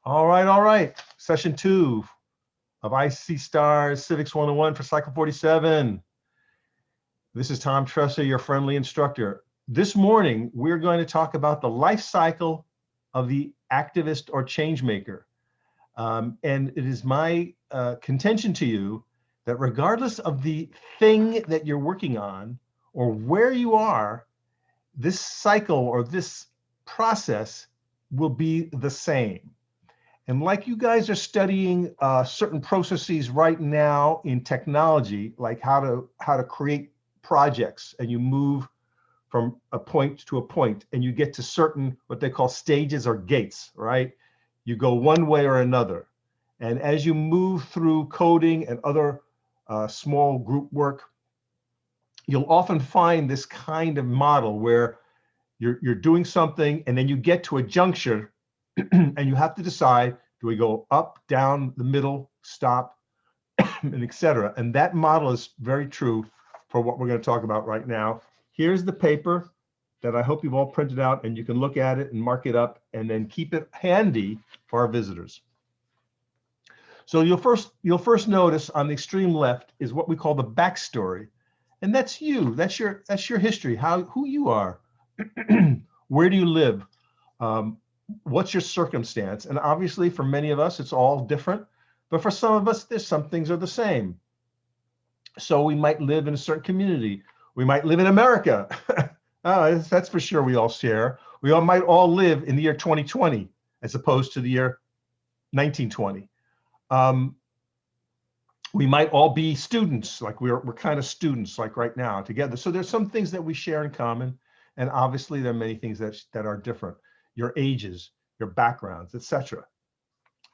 All right. Session 2 of IC Stars Civics 101 for Cycle 47. This is Tom Tressa, your friendly instructor. This morning, we're going to talk about the life cycle of the activist or change maker. And it is my contention to you that regardless of the thing that you're working on or where you are, this cycle or this process will be the same. And like you guys are studying certain processes right now in technology, like how to create projects, and you move from a point to a point, and you get to certain what they call stages or gates, right? You go one way or another. And as you move through coding and other small group work, you'll often find this kind of model where you're doing something and then you get to a juncture and you have to decide, do we go up, down, the middle, stop, and etc. And that model is very true for what we're going to talk about right now. Here's the paper that I hope you've all printed out, and you can look at it and mark it up and then keep it handy for our visitors. So you'll first notice on the extreme left is what we call the backstory. And that's you, that's your history, who you are. Where do you live? What's your circumstance? And obviously for many of us, it's all different, but for some of us, there's some things are the same. So we might live in a certain community. We might live in America. Oh, that's for sure we all share. We might all live in the year 2020 as opposed to the year 1920. We might all be students, like we're kind of students like right now together. So there's some things that we share in common. And obviously there are many things that are different. Your ages, your backgrounds, etc.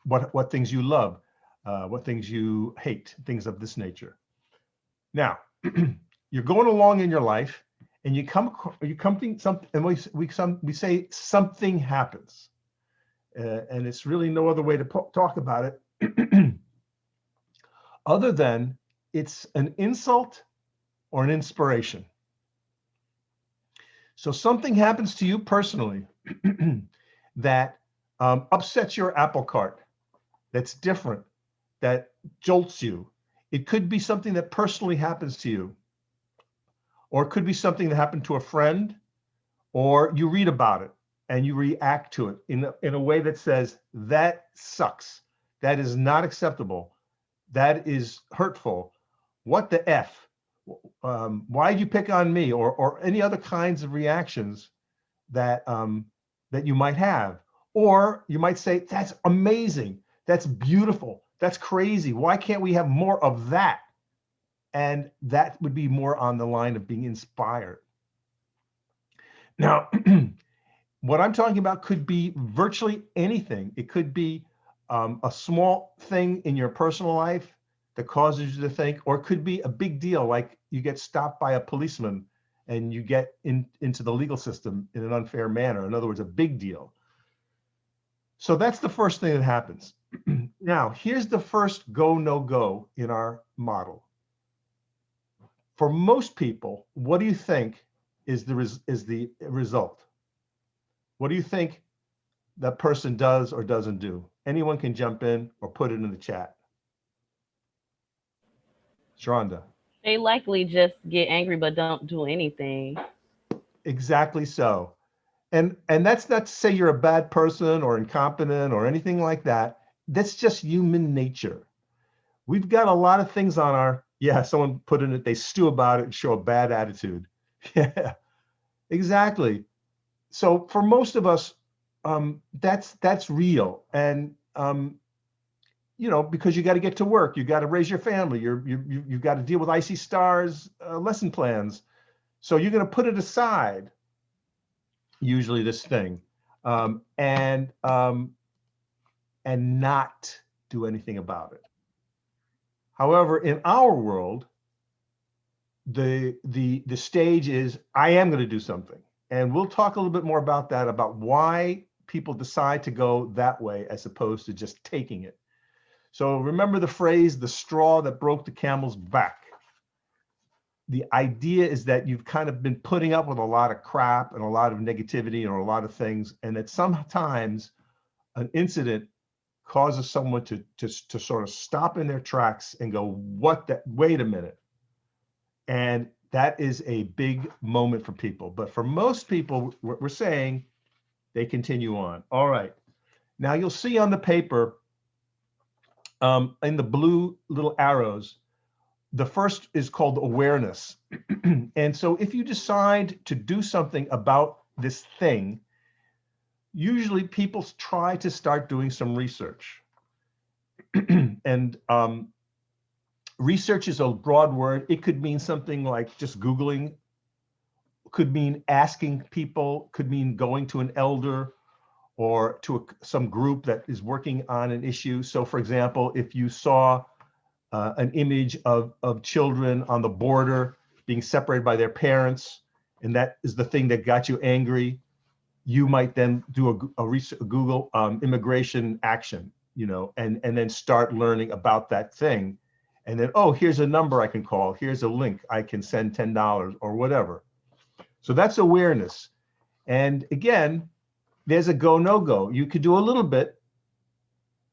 What things you love, what things you hate, things of this nature. Now, you're going along in your life, and you come to something, and we say something happens, and it's really no other way to talk about it, other than it's an insult or an inspiration. So something happens to you personally that upsets your apple cart, that's different, that jolts you. It could be something that personally happens to you, or it could be something that happened to a friend, or you read about it and you react to it in a way that says, that sucks, that is not acceptable, that is hurtful, what the F? Why'd you pick on me? Or any other kinds of reactions that that you might have. Or you might say, that's amazing, that's beautiful, that's crazy, why can't we have more of that? And that would be more on the line of being inspired. Now, what I'm talking about could be virtually anything. It could be a small thing in your personal life that causes you to think, or it could be a big deal, like you get stopped by a policeman and you get into the legal system in an unfair manner. In other words, a big deal. So that's the first thing that happens. Now, here's the first go, no go in our model. For most people, what do you think is the result? What do you think that person does or doesn't do? Anyone can jump in or put it in the chat. Sharonda. They likely just get angry but don't do anything. Exactly so. And that's not to say you're a bad person or incompetent or anything like that. That's just human nature. We've got a lot of things on our, yeah, someone put in it, they stew about it and show a bad attitude. Yeah, exactly. So for most of us, that's real. And, you know, because you got to get to work, you got to raise your family, you've got to deal with IC Stars lesson plans. So you're going to put it aside, usually this thing, and not do anything about it. However, in our world, the stage is, I am going to do something. And we'll talk a little bit more about that, about why people decide to go that way as opposed to just taking it. So remember the phrase, the straw that broke the camel's back. The idea is that you've kind of been putting up with a lot of crap and a lot of negativity and a lot of things, and that sometimes an incident causes someone to sort of stop in their tracks and go, wait a minute. And that is a big moment for people. But for most people, we're saying they continue on. All right. Now you'll see on the paper, in the blue little arrows, the first is called awareness. And so if you decide to do something about this thing, usually people try to start doing some research. And research is a broad word. It could mean something like just Googling, could mean asking people, could mean going to an elder or to some group that is working on an issue. So for example, if you saw an image of children on the border being separated by their parents, and that is the thing that got you angry, you might then do a Google immigration action, and then start learning about that thing. And then, oh, here's a number I can call. Here's a link. I can send $10 or whatever. So that's awareness. And again, there's a go, no go. You could do a little bit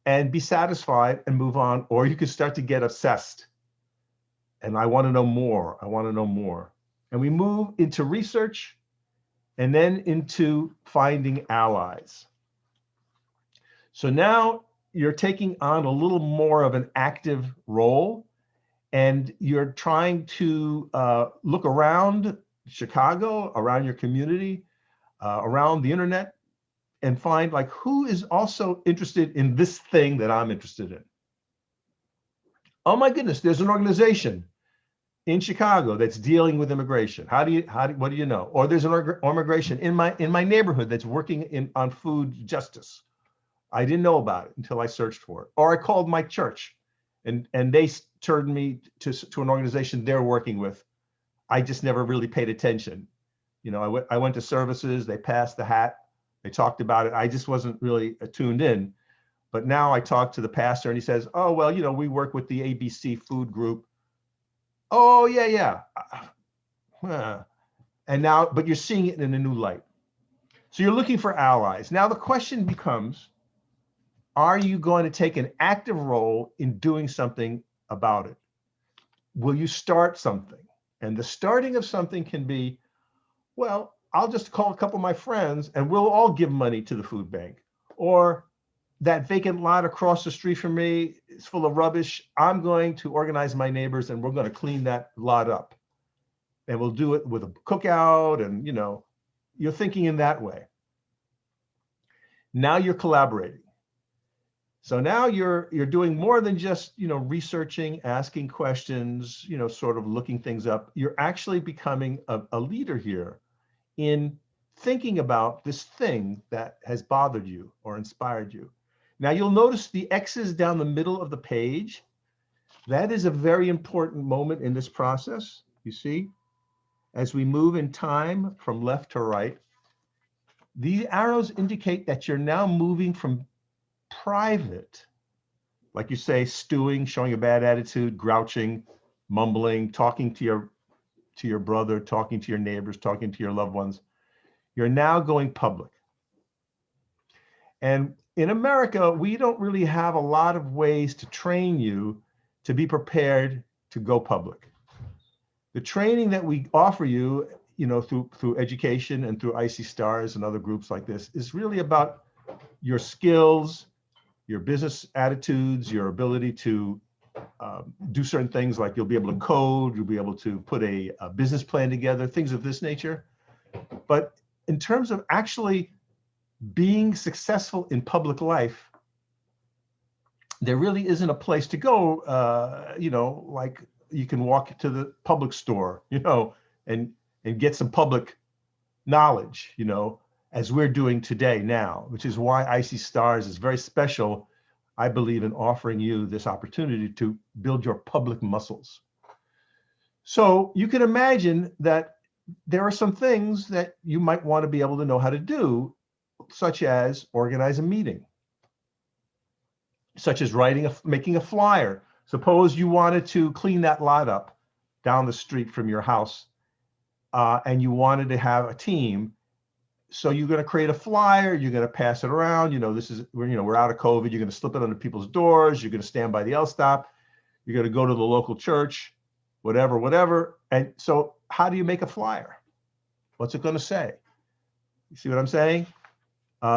and be satisfied and move on, or you could start to get obsessed. And I want to know more. I want to know more. And we move into research and then into finding allies. So now you're taking on a little more of an active role, and you're trying to look around Chicago, around your community, around the internet, and find like who is also interested in this thing that I'm interested in. Oh my goodness, there's an organization in Chicago that's dealing with immigration. What do you know? Or there's an immigration in my neighborhood that's working on food justice. I didn't know about it until I searched for it. Or I called my church and they turned me to an organization they're working with. I just never really paid attention. I went to services, they passed the hat, they talked about it. I just wasn't really tuned in. But now I talked to the pastor and he says, oh, well, we work with the ABC food group. Oh, yeah. And now, but you're seeing it in a new light. So you're looking for allies. Now the question becomes, are you going to take an active role in doing something about it? Will you start something? And the starting of something can be, well, I'll just call a couple of my friends and we'll all give money to the food bank. Or that vacant lot across the street from me is full of rubbish. I'm going to organize my neighbors and we're going to clean that lot up. And we'll do it with a cookout and, you're thinking in that way. Now you're collaborating. So now you're doing more than just, researching, asking questions, sort of looking things up. You're actually becoming a leader here in thinking about this thing that has bothered you or inspired you. Now you'll notice the X's down the middle of the page. That is a very important moment in this process. You see, as we move in time from left to right, these arrows indicate that you're now moving from private, like you say, stewing, showing a bad attitude, grouching, mumbling, talking to your brother, talking to your neighbors, talking to your loved ones. You're now going public. And in America, we don't really have a lot of ways to train you to be prepared to go public. The training that we offer you, through education and through IC Stars and other groups like this is really about your skills, your business attitudes, your ability to do certain things like you'll be able to code, you'll be able to put a business plan together, things of this nature. But in terms of actually being successful in public life, there really isn't a place to go, like you can walk to the public store, and get some public knowledge, as we're doing today now, which is why IC Stars is very special, I believe, in offering you this opportunity to build your public muscles. So you can imagine that there are some things that you might want to be able to know how to do, such as organize a meeting, such as making a flyer. Suppose you wanted to clean that lot up down the street from your house, and you wanted to have a team. So you're going to create a flyer, you're going to pass it around. We're out of COVID. You're going to slip it under people's doors. You're going to stand by the L stop. You're going to go to the local church, whatever. And so how do you make a flyer? What's it going to say? You see what I'm saying?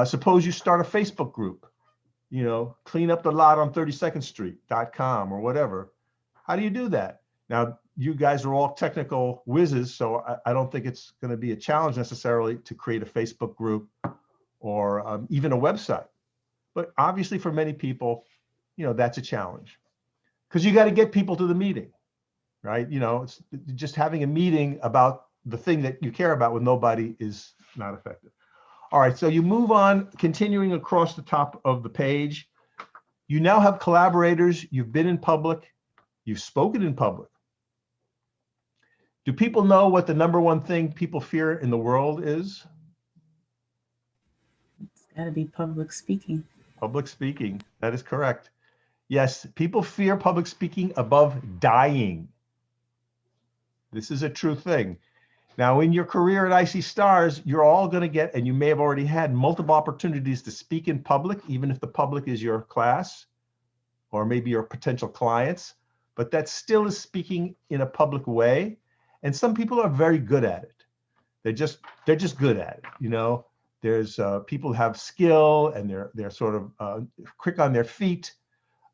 Suppose you start a Facebook group, clean up the lot on 32nd Street.com or whatever. How do you do that? Now, you guys are all technical whizzes, so I don't think it's going to be a challenge necessarily to create a Facebook group or even a website. But obviously for many people, that's a challenge because you got to get people to the meeting, right? It's just having a meeting about the thing that you care about with nobody is not effective. All right, so you move on, continuing across the top of the page. You now have collaborators, you've been in public, you've spoken in public. Do people know what the number one thing people fear in the world is? It's got to be public speaking. Public speaking, that is correct. Yes, people fear public speaking above dying. This is a true thing. Now, in your career at IC Stars, you're all going to get, and you may have already had, multiple opportunities to speak in public, even if the public is your class or maybe your potential clients, but that still is speaking in a public way. And some people are very good at it. They're just good at it. There's people who have skill and they're sort of quick on their feet.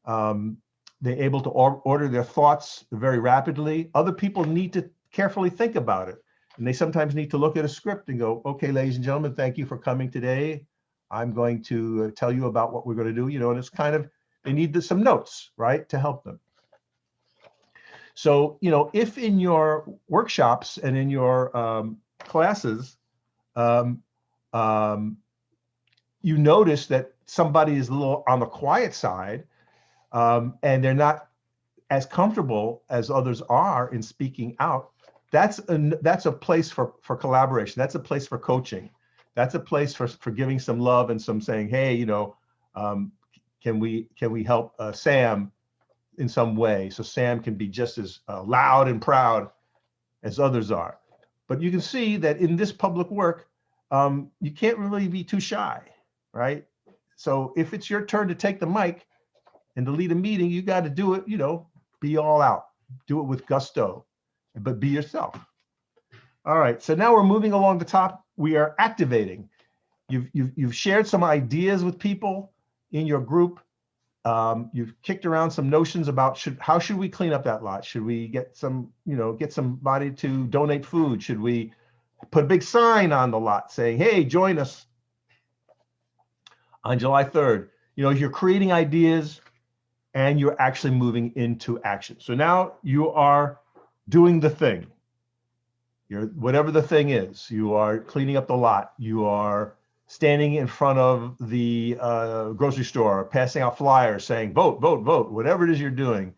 They're able to order their thoughts very rapidly. Other people need to carefully think about it. And they sometimes need to look at a script and go, okay, ladies and gentlemen, thank you for coming today. I'm going to tell you about what we're going to do, and it's kind of, they need some notes, right, to help them. So, if in your workshops and in your classes, you notice that somebody is a little on the quiet side and they're not as comfortable as others are in speaking out, that's a place for collaboration. That's a place for coaching. That's a place for giving some love and some saying, hey, can we help Sam in some way, so Sam can be just as loud and proud as others are. But you can see that in this public work, you can't really be too shy, right? So if it's your turn to take the mic and to lead a meeting, you got to do it, be all out, do it with gusto, but be yourself. All right, so now we're moving along the top. We are activating. You've shared some ideas with people in your group. You've kicked around some notions about how should we clean up that lot? Should we get somebody to donate food? Should we put a big sign on the lot saying, hey, join us on July 3rd? You're creating ideas and you're actually moving into action. So now you are doing the thing. Whatever the thing is, you are cleaning up the lot. You are standing in front of the grocery store, passing out flyers saying, vote, vote, vote, whatever it is you're doing.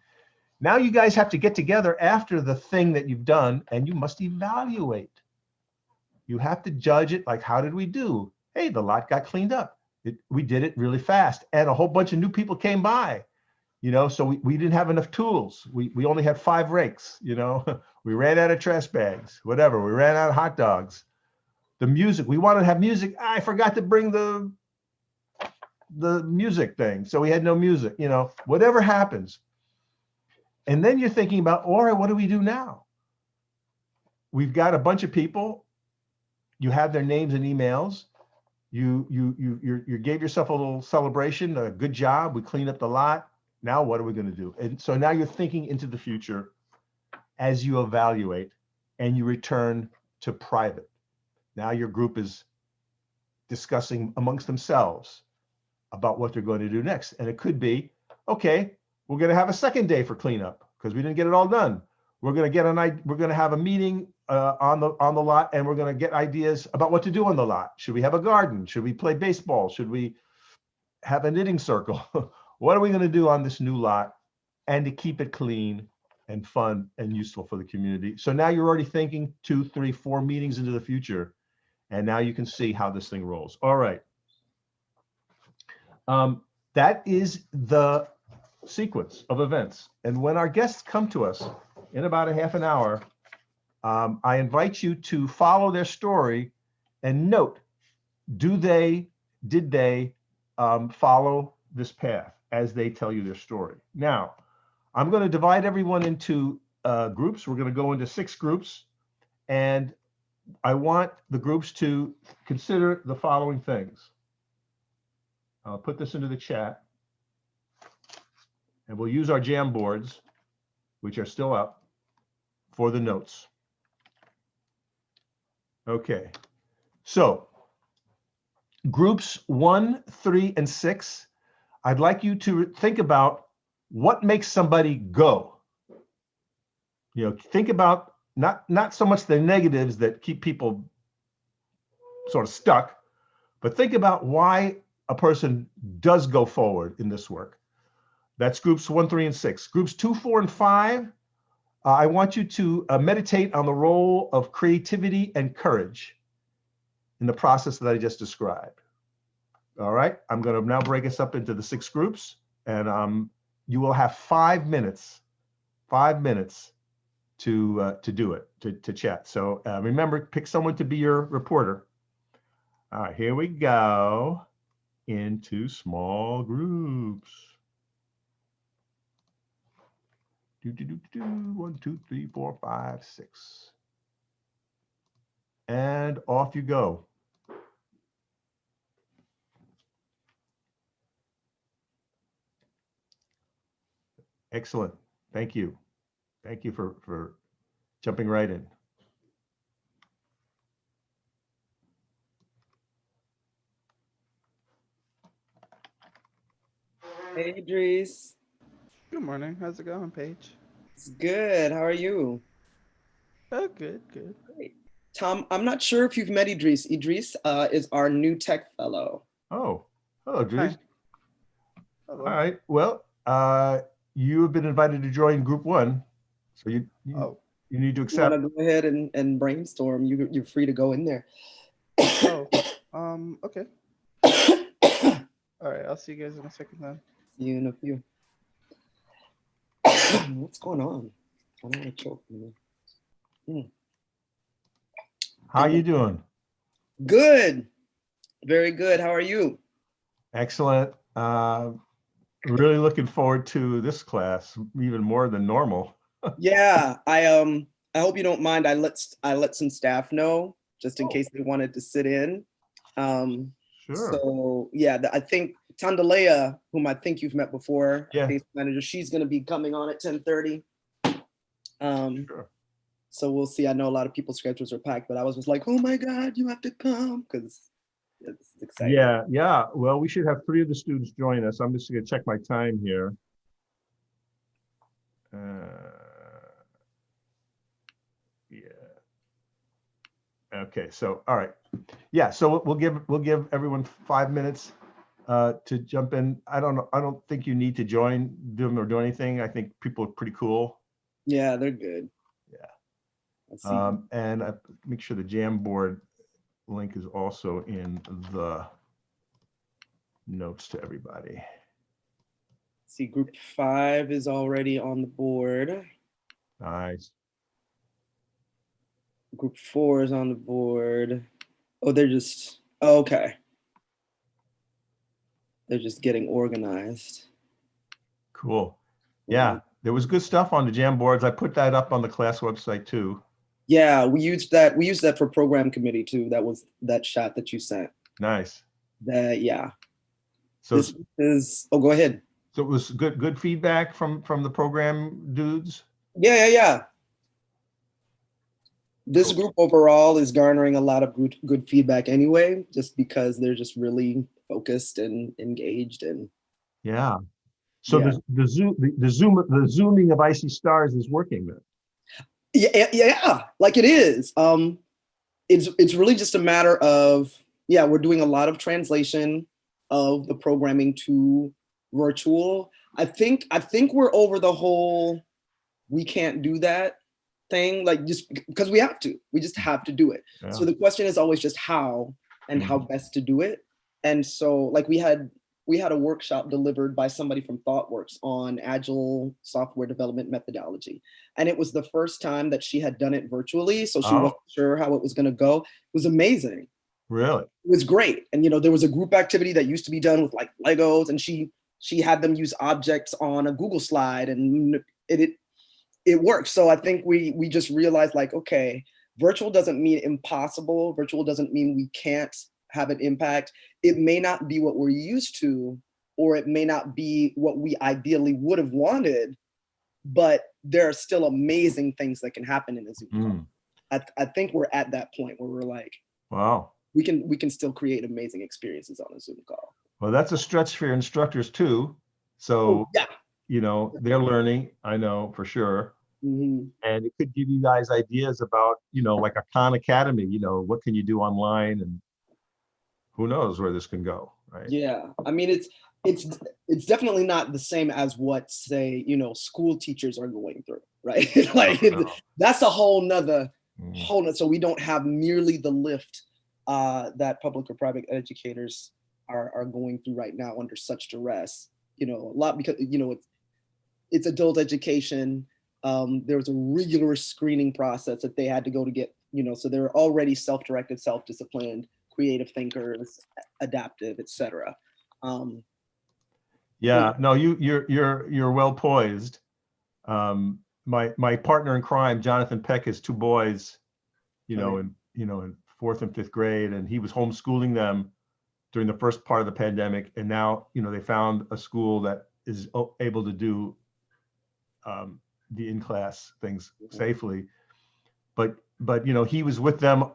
Now you guys have to get together after the thing that you've done and you must evaluate. You have to judge it like, how did we do? Hey, the lot got cleaned up. We did it really fast and a whole bunch of new people came by, so we didn't have enough tools. We only had 5 rakes, we ran out of trash bags, whatever. We ran out of hot dogs. The music, we wanted to have music. I forgot to bring the music thing. So we had no music, whatever happens. And then you're thinking about, all right, what do we do now? We've got a bunch of people. You have their names and emails. You gave yourself a little celebration, a good job. We cleaned up the lot. Now what are we going to do? And so now you're thinking into the future as you evaluate and you return to private. Now your group is discussing amongst themselves about what they're going to do next. And it could be, okay, we're going to have a second day for cleanup because we didn't get it all done. We're going to have a meeting on the lot and we're going to get ideas about what to do on the lot. Should we have a garden? Should we play baseball? Should we have a knitting circle? What are we going to do on this new lot? And to keep it clean and fun and useful for the community. So now you're already thinking 2, 3, 4 meetings into the future. And now you can see how this thing rolls. All right. That is the sequence of events. And when our guests come to us in about a half an hour, I invite you to follow their story and note did they follow this path as they tell you their story? Now, I'm going to divide everyone into groups. We're going to go into 6 groups, and I want the groups to consider the following things. I'll put this into the chat, and we'll use our Jamboards, which are still up, for the notes. Okay, so groups 1, 3, and 6, I'd like you to think about what makes somebody go. You know, think about not so much the negatives that keep people sort of stuck, but think about why a person does go forward in this work. That's groups 1, 3, and 6. Groups 2, 4, and 5, I want you to meditate on the role of creativity and courage in the process that I just described. All right, I'm going to now break us up into the 6 groups, and you will have 5 minutes to do it, to chat. So remember, pick someone to be your reporter. All right, here we go into small groups. 1, 2, 3, 4, 5, 6. And off you go. Excellent. Thank you. Thank you for jumping right in. Hey, Idris. Good morning. How's it going, Paige? It's good. How are you? Oh, good, good. Great. Tom, I'm not sure if you've met Idris. Idris is our new tech fellow. Oh, hello, Drew. Hi. All Hello. right. Well, you have been invited to join Group 1, so you Oh, need to You accept. want to go ahead and brainstorm? You're free to go in there. oh, okay. All right, I'll see you guys in a second then. See you in a few. What's going on? I don't want to choke. How you doing? Good. Very good. How are you? Excellent. Really looking forward to this class, even more than normal. Yeah, I hope you don't mind. I let some staff know just in case they wanted to sit in. Sure. So yeah, I think Tandalea, whom I think you've met before, Yeah. case manager, she's going to be coming on at 10:30. Sure. So we'll see. I know a lot of people's schedules are packed, but I was just like, oh my God, you have to come because it's exciting. Yeah. Well, we should have 3 of the students join us. I'm just going to check my time here. Yeah. Okay. So, all right. Yeah. So we'll give everyone 5 minutes to jump in. I don't think you need to join them or do anything. I think people are pretty cool. Yeah, they're good. Yeah. Let's see. And make sure the Jamboard link is also in the notes to everybody. See, group 5 is already on the board. Nice. Group 4 is on the board. Oh, they're just, oh, okay. They're just getting organized. Cool. Yeah, there was good stuff on the Jamboards. I put that up on the class website too. Yeah, we used that for program committee too. That was that shot that you sent. Nice. Yeah. So This is, oh, go ahead. So it was good feedback from the program dudes. Yeah. This Cool. group overall is garnering a lot of good feedback anyway, just because they're just really focused and engaged and. Yeah. So Yeah. the zooming of icy stars is working then. Yeah, like it is. It's really just a matter of, yeah, we're doing a lot of translation of the programming to virtual. I think we're over the whole we can't do that thing, like just because we just have to do it. Yeah. So the question is always just how and how best to do it. And so like we had a workshop delivered by somebody from ThoughtWorks on agile software development methodology. And it was the first time that she had done it virtually. So she wasn't sure how it was going to go. It was amazing. Really? It was great. And, there was a group activity that used to be done with like Legos, and she had them use objects on a Google slide, and it worked. So I think we just realized, like, okay, virtual doesn't mean impossible. Virtual doesn't mean we can't have an impact. It may not be what we're used to, or it may not be what we ideally would have wanted, but there are still amazing things that can happen in a Zoom call. I think we're at that point where we're like, wow, we can still create amazing experiences on a Zoom call. Well, that's a stretch for your instructors too. So, yeah, they're learning, I know for sure. Mm-hmm. And it could give you guys ideas about, like a Khan Academy, what can you do online, and who knows where this can go, right? Yeah, I mean, it's definitely not the same as what, say, school teachers are going through, right? Like that's a whole nother. So we don't have nearly the lift that public or private educators are going through right now under such duress. A lot because it's adult education. There was a rigorous screening process that they had to go to get. So they're already self-directed, self-disciplined, creative thinkers, adaptive, etc. Yeah, no, you're well poised. My partner in crime, Jonathan Peck, has two boys, in fourth and fifth grade, and he was homeschooling them during the first part of the pandemic, and now they found a school that is able to do the in-class things safely, but he was with them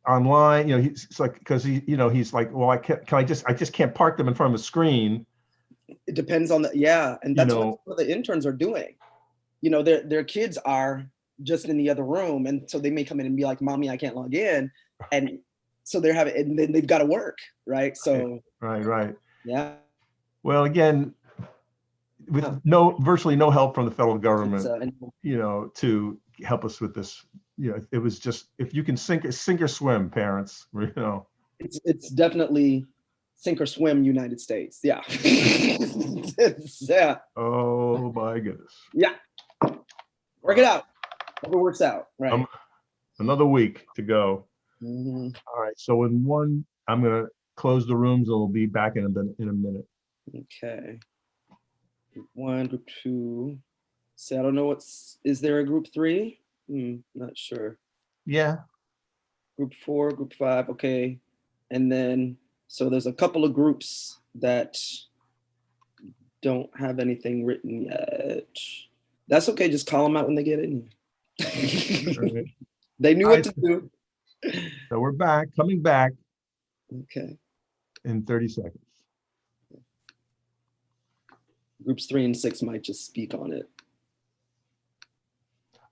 online. He's like, because he's like, well, I just can't park them in front of a screen. It depends on and that's what the interns are doing. Their kids are just in the other room, and so they may come in and be like, "Mommy, I can't log in," and so and then they've got to work, right? So right. Yeah. Well, again, with virtually no help from the federal government, to help us with this. It was just, if you can sink or swim, parents. It's definitely sink or swim, United States. Yeah. Yeah. Oh my goodness. Yeah. Work it out. Hope it works out. Right. Another week to go. Mm-hmm. All right. So I'm gonna close the rooms, and we'll be back in a minute. Okay. Group 1, group 2. So I don't know is there a group 3? Not sure. Yeah. Group 4, group 5. Okay. And then, so there's a couple of groups that don't have anything written yet. That's okay. Just call them out when they get in here. Right. They knew what to do. So we're coming back. Okay. In 30 seconds. Groups 3 and 6 might just speak on it.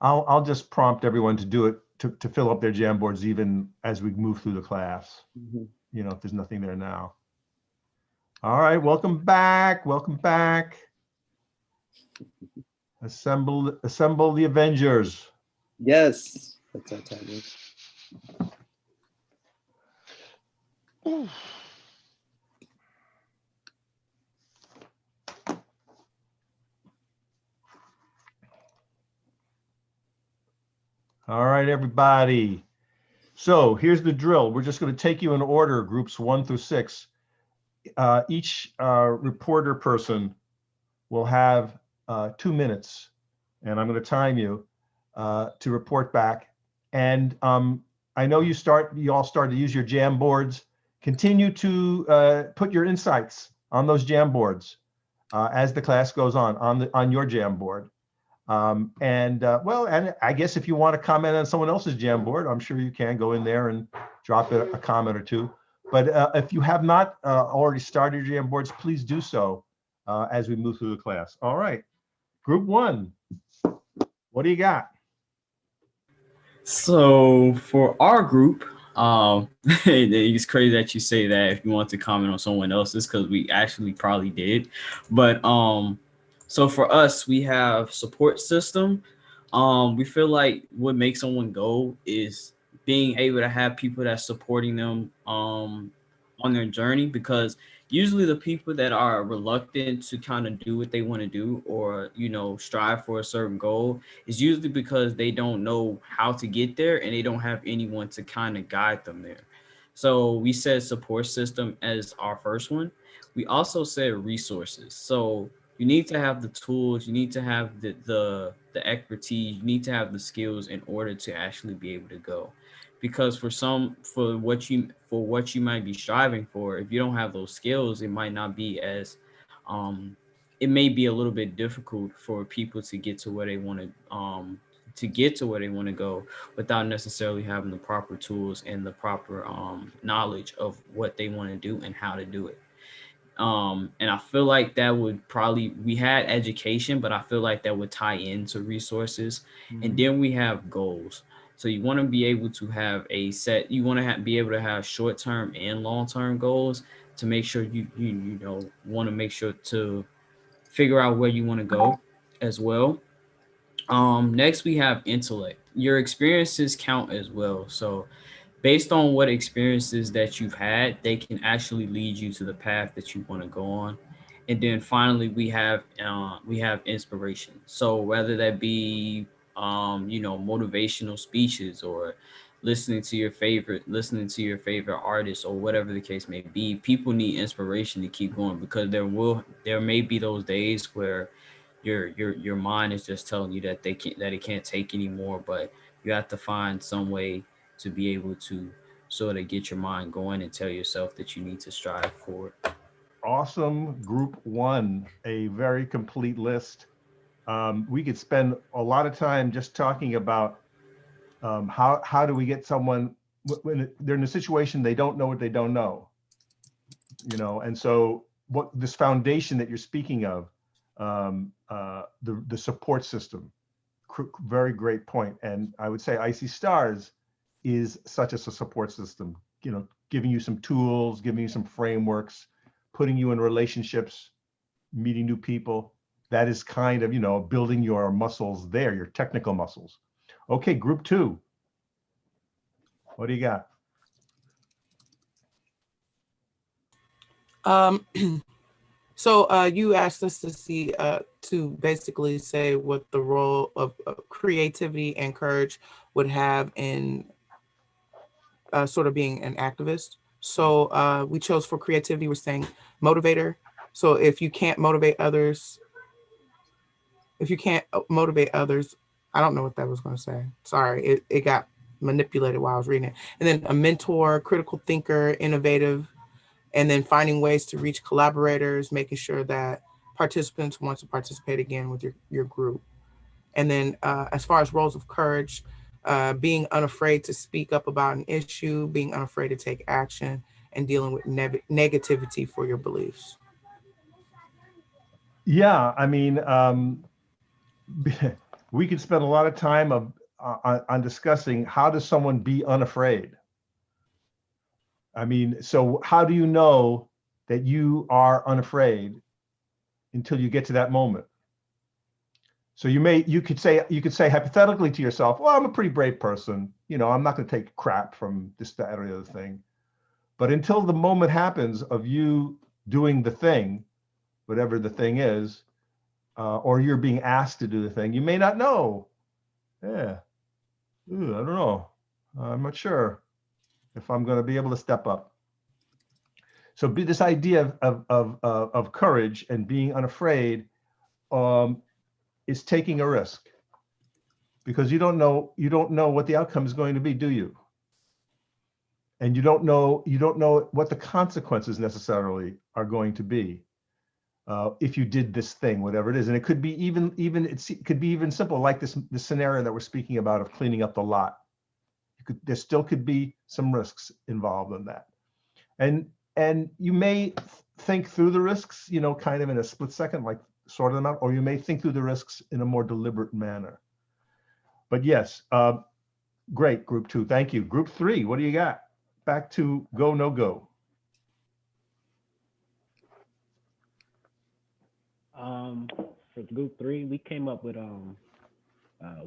I'll just prompt everyone to do it, to fill up their Jamboards even as we move through the class. Mm-hmm. If there's nothing there now. All right, welcome back. Assemble the Avengers. Yes, that's our title. All right, everybody. So here's the drill. We're just going to take you in order, groups 1 through 6. Each reporter person will have 2 minutes, and I'm going to time you to report back. And I know you all started to use your Jamboards. Continue to put your insights on those Jamboards as the class goes on your Jamboard. And I guess if you want to comment on someone else's Jamboard, I'm sure you can go in there and drop a comment or two. But if you have not already started your Jamboards, please do so as we move through the class. All right, group 1, what do you got? So for our group, it's crazy that you say that if you want to comment on someone else's, because we actually probably did. But so for us, we have support system. We feel like what makes someone go is being able to have people that's supporting them on their journey, because usually the people that are reluctant to kind of do what they want to do, or strive for a certain goal, is usually because they don't know how to get there and they don't have anyone to kind of guide them there. So we said support system as our first one. We also said resources. So you need to have the tools, you need to have the expertise, you need to have the skills in order to actually be able to go. Because for what you might be striving for, if you don't have those skills, it might not be as it may be a little bit difficult for people to get to where they want to get to where they want to go without necessarily having the proper tools and the proper knowledge of what they want to do and how to do it. And I feel like that would probably, we had education, but I feel like that would tie into resources. And then we have goals. So you want to be able to have a set, you want to be able to have short-term and long-term goals to make sure you know, want to make sure to figure out where you want to go as well. Next we have intellect. Your experiences count as well. So based on what experiences that you've had, they can actually lead you to the path that you want to go on. And then finally, we have inspiration. So whether that be you know, motivational speeches or listening to your favorite artist or whatever the case may be, people need inspiration to keep going because there may be those days where your mind is just telling you that it can't take anymore, but you have to find some way to be able to sort of get your mind going and tell yourself that you need to strive forward. Awesome. Group one, a very complete list. We could spend a lot of time just talking about how do we get someone when they're in a situation they don't know what they don't know, you know, and so what this foundation that you're speaking of, the support system, very great point. And I would say IC Stars is such as a support system, you know, giving you some tools, giving you some frameworks, putting you in relationships, meeting new people. That is kind of, you know, building your muscles there, your technical muscles. Okay, group two. What do you got? So you asked us to see, to basically say what the role of creativity and courage would have in sort of being an activist. So we chose for creativity, we're saying motivator. So if you can't motivate others, I don't know what that was going to say. Sorry, it got manipulated while I was reading it. And then a mentor, critical thinker, innovative, and then finding ways to reach collaborators, making sure that participants want to participate again with your group. And then as far as roles of courage, being unafraid to speak up about an issue, being unafraid to take action, and dealing with negativity for your beliefs. Yeah, I mean, we could spend a lot of time on discussing how does someone be unafraid. I mean, so how do you know that you are unafraid until you get to that moment? So you could say hypothetically to yourself, well, I'm a pretty brave person. You know, I'm not going to take crap from this, that, or the other thing. But until the moment happens of you doing the thing, whatever the thing is, or you're being asked to do the thing, you may not know. Yeah, ooh, I don't know. I'm not sure if I'm going to be able to step up. So this idea of courage and being unafraid is taking a risk, because you don't know what the outcome is going to be, do you? And you don't know what the consequences necessarily are going to be if you did this thing, whatever it is. And it could be it could be even simple, like this scenario that we're speaking about of cleaning up the lot. There still could be some risks involved in that, and you may think through the risks, you know, kind of in a split second, like sort them out, or you may think through the risks in a more deliberate manner. But yes, great, group two, thank you. Group three, what do you got? Back to go, no go. For group three, we came up with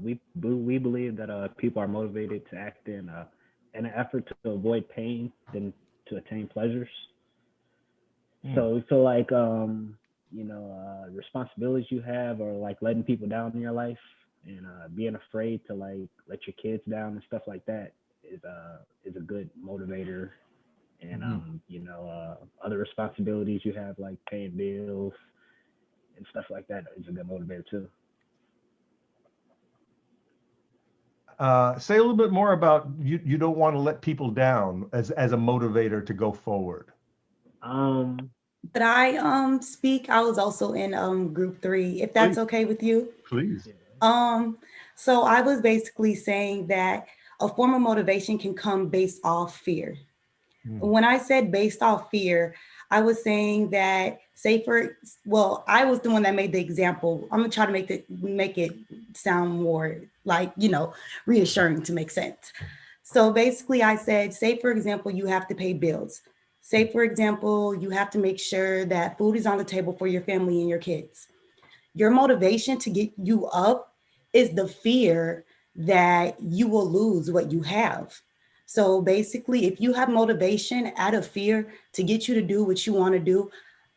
we believe that people are motivated to act in an effort to avoid pain than to attain pleasures. So like you know, responsibilities you have, or like letting people down in your life, and being afraid to like let your kids down and stuff like that is a good motivator and Mhm. other responsibilities you have, like paying bills and stuff like that, is a good motivator too. Say a little bit more about you don't want to let people down as a motivator to go forward. Um, But I speak. I was also in group 3, if that's Please. okay with you. Please. yeah. So I was basically saying that a form of motivation can come based off fear. When I said based off fear, I was saying that, I was the one that made the example. I'm gonna try to make it sound more like, reassuring to make sense. So basically I said, say for example, you have to pay bills. Say for example, you have to make sure that food is on the table for your family and your kids. Your motivation to get you up is the fear that you will lose what you have. So basically, if you have motivation out of fear to get you to do what you want to do,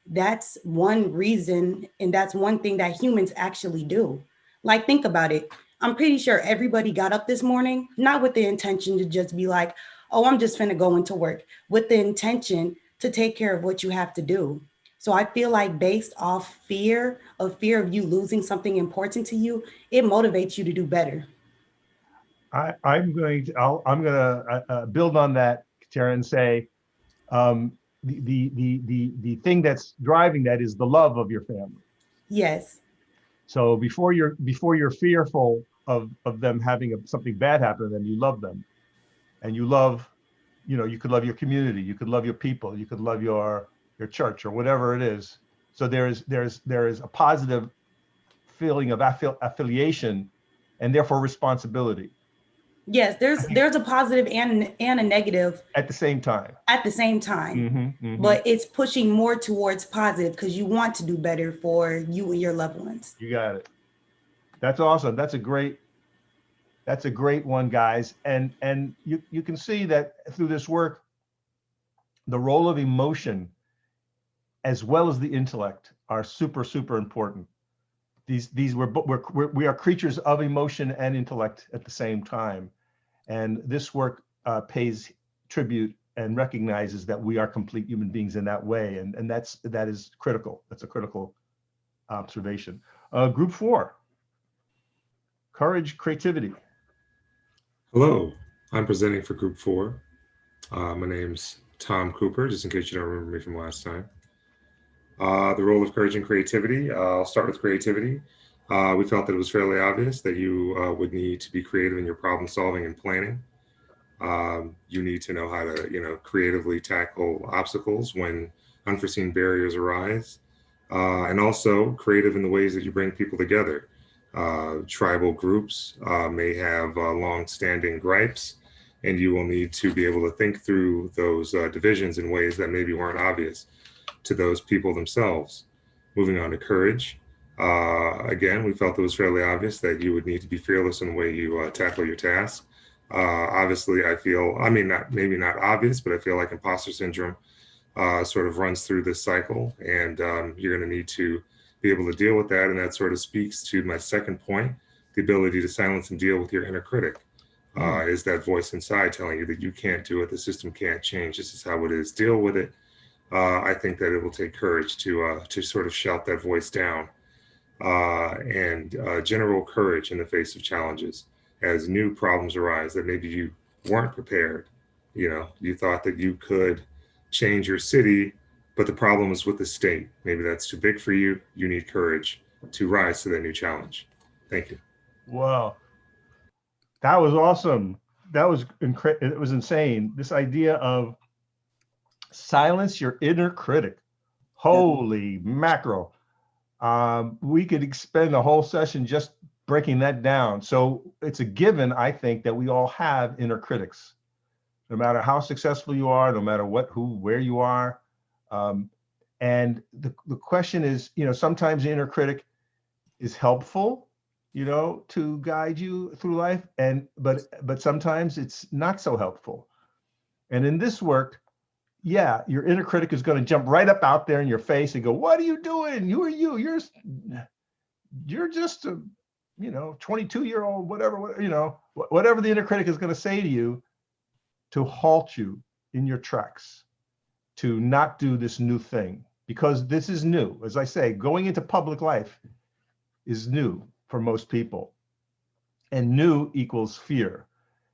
that's one reason, and that's one thing that humans actually do. Like, think about it. I'm pretty sure everybody got up this morning, not with the intention to just be like, oh, I'm just finna go into work, with the intention to take care of what you have to do. So I feel like based off fear of you losing something important to you, it motivates you to do better. I'm going to build on that, Tara, and say um, the thing that's driving that is the love of your family. Yes. So before you're fearful of them having something bad happen to them, you love them, and you love, you could love your community, you could love your people, you could love your church or whatever it is. So there is a positive feeling of affiliation, and therefore responsibility Yes, there's a positive and a negative at the same time. at the same time. But it's pushing more towards positive because you want to do better for you and your loved ones. You got it. That's awesome. That's a great one, guys. And you can see that through this work, the role of emotion as well as the intellect are super, super important. We are creatures of emotion and intellect at the same time. And this work pays tribute and recognizes that we are complete human beings in that way. And that is critical. That's a critical observation. Group 4, courage, creativity. Hello, I'm presenting for Group 4. My name's Tom Cooper, just in case you don't remember me from last time. The role of courage and creativity. I'll start with creativity. We felt that it was fairly obvious that you would need to be creative in your problem solving and planning. You need to know how to, creatively tackle obstacles when unforeseen barriers arise, and also creative in the ways that you bring people together. Tribal groups may have long-standing gripes, and you will need to be able to think through those divisions in ways that maybe weren't obvious to those people themselves. Moving on to courage. Again, we felt it was fairly obvious that you would need to be fearless in the way you tackle your task. Obviously, maybe not obvious, but I feel like imposter syndrome sort of runs through this cycle, and you're going to need to be able to deal with that. And that sort of speaks to my second point, the ability to silence and deal with your inner critic. Is that voice inside telling you that you can't do it, the system can't change, this is how it is, deal with it. I think that it will take courage to sort of shout that voice down, and general courage in the face of challenges as new problems arise that maybe you weren't prepared. You thought that you could change your city, but the problem is with the state. Maybe that's too big for you. You need courage to rise to that new challenge. Thank you. Wow. That was awesome. That was it was insane. This idea of silence your inner critic. Holy mackerel. We could spend a whole session just breaking that down. So it's a given, I think, that we all have inner critics, no matter how successful you are, no matter where you are. And the question is, sometimes the inner critic is helpful, to guide you through life, but sometimes it's not so helpful. And in this work, yeah, your inner critic is going to jump right up out there in your face and go, "What are you doing? You're just a 22-year-old, whatever the inner critic is going to say to you to halt you in your tracks." to not do this new thing, because this is new. As I say, going into public life is new for most people, and new equals fear,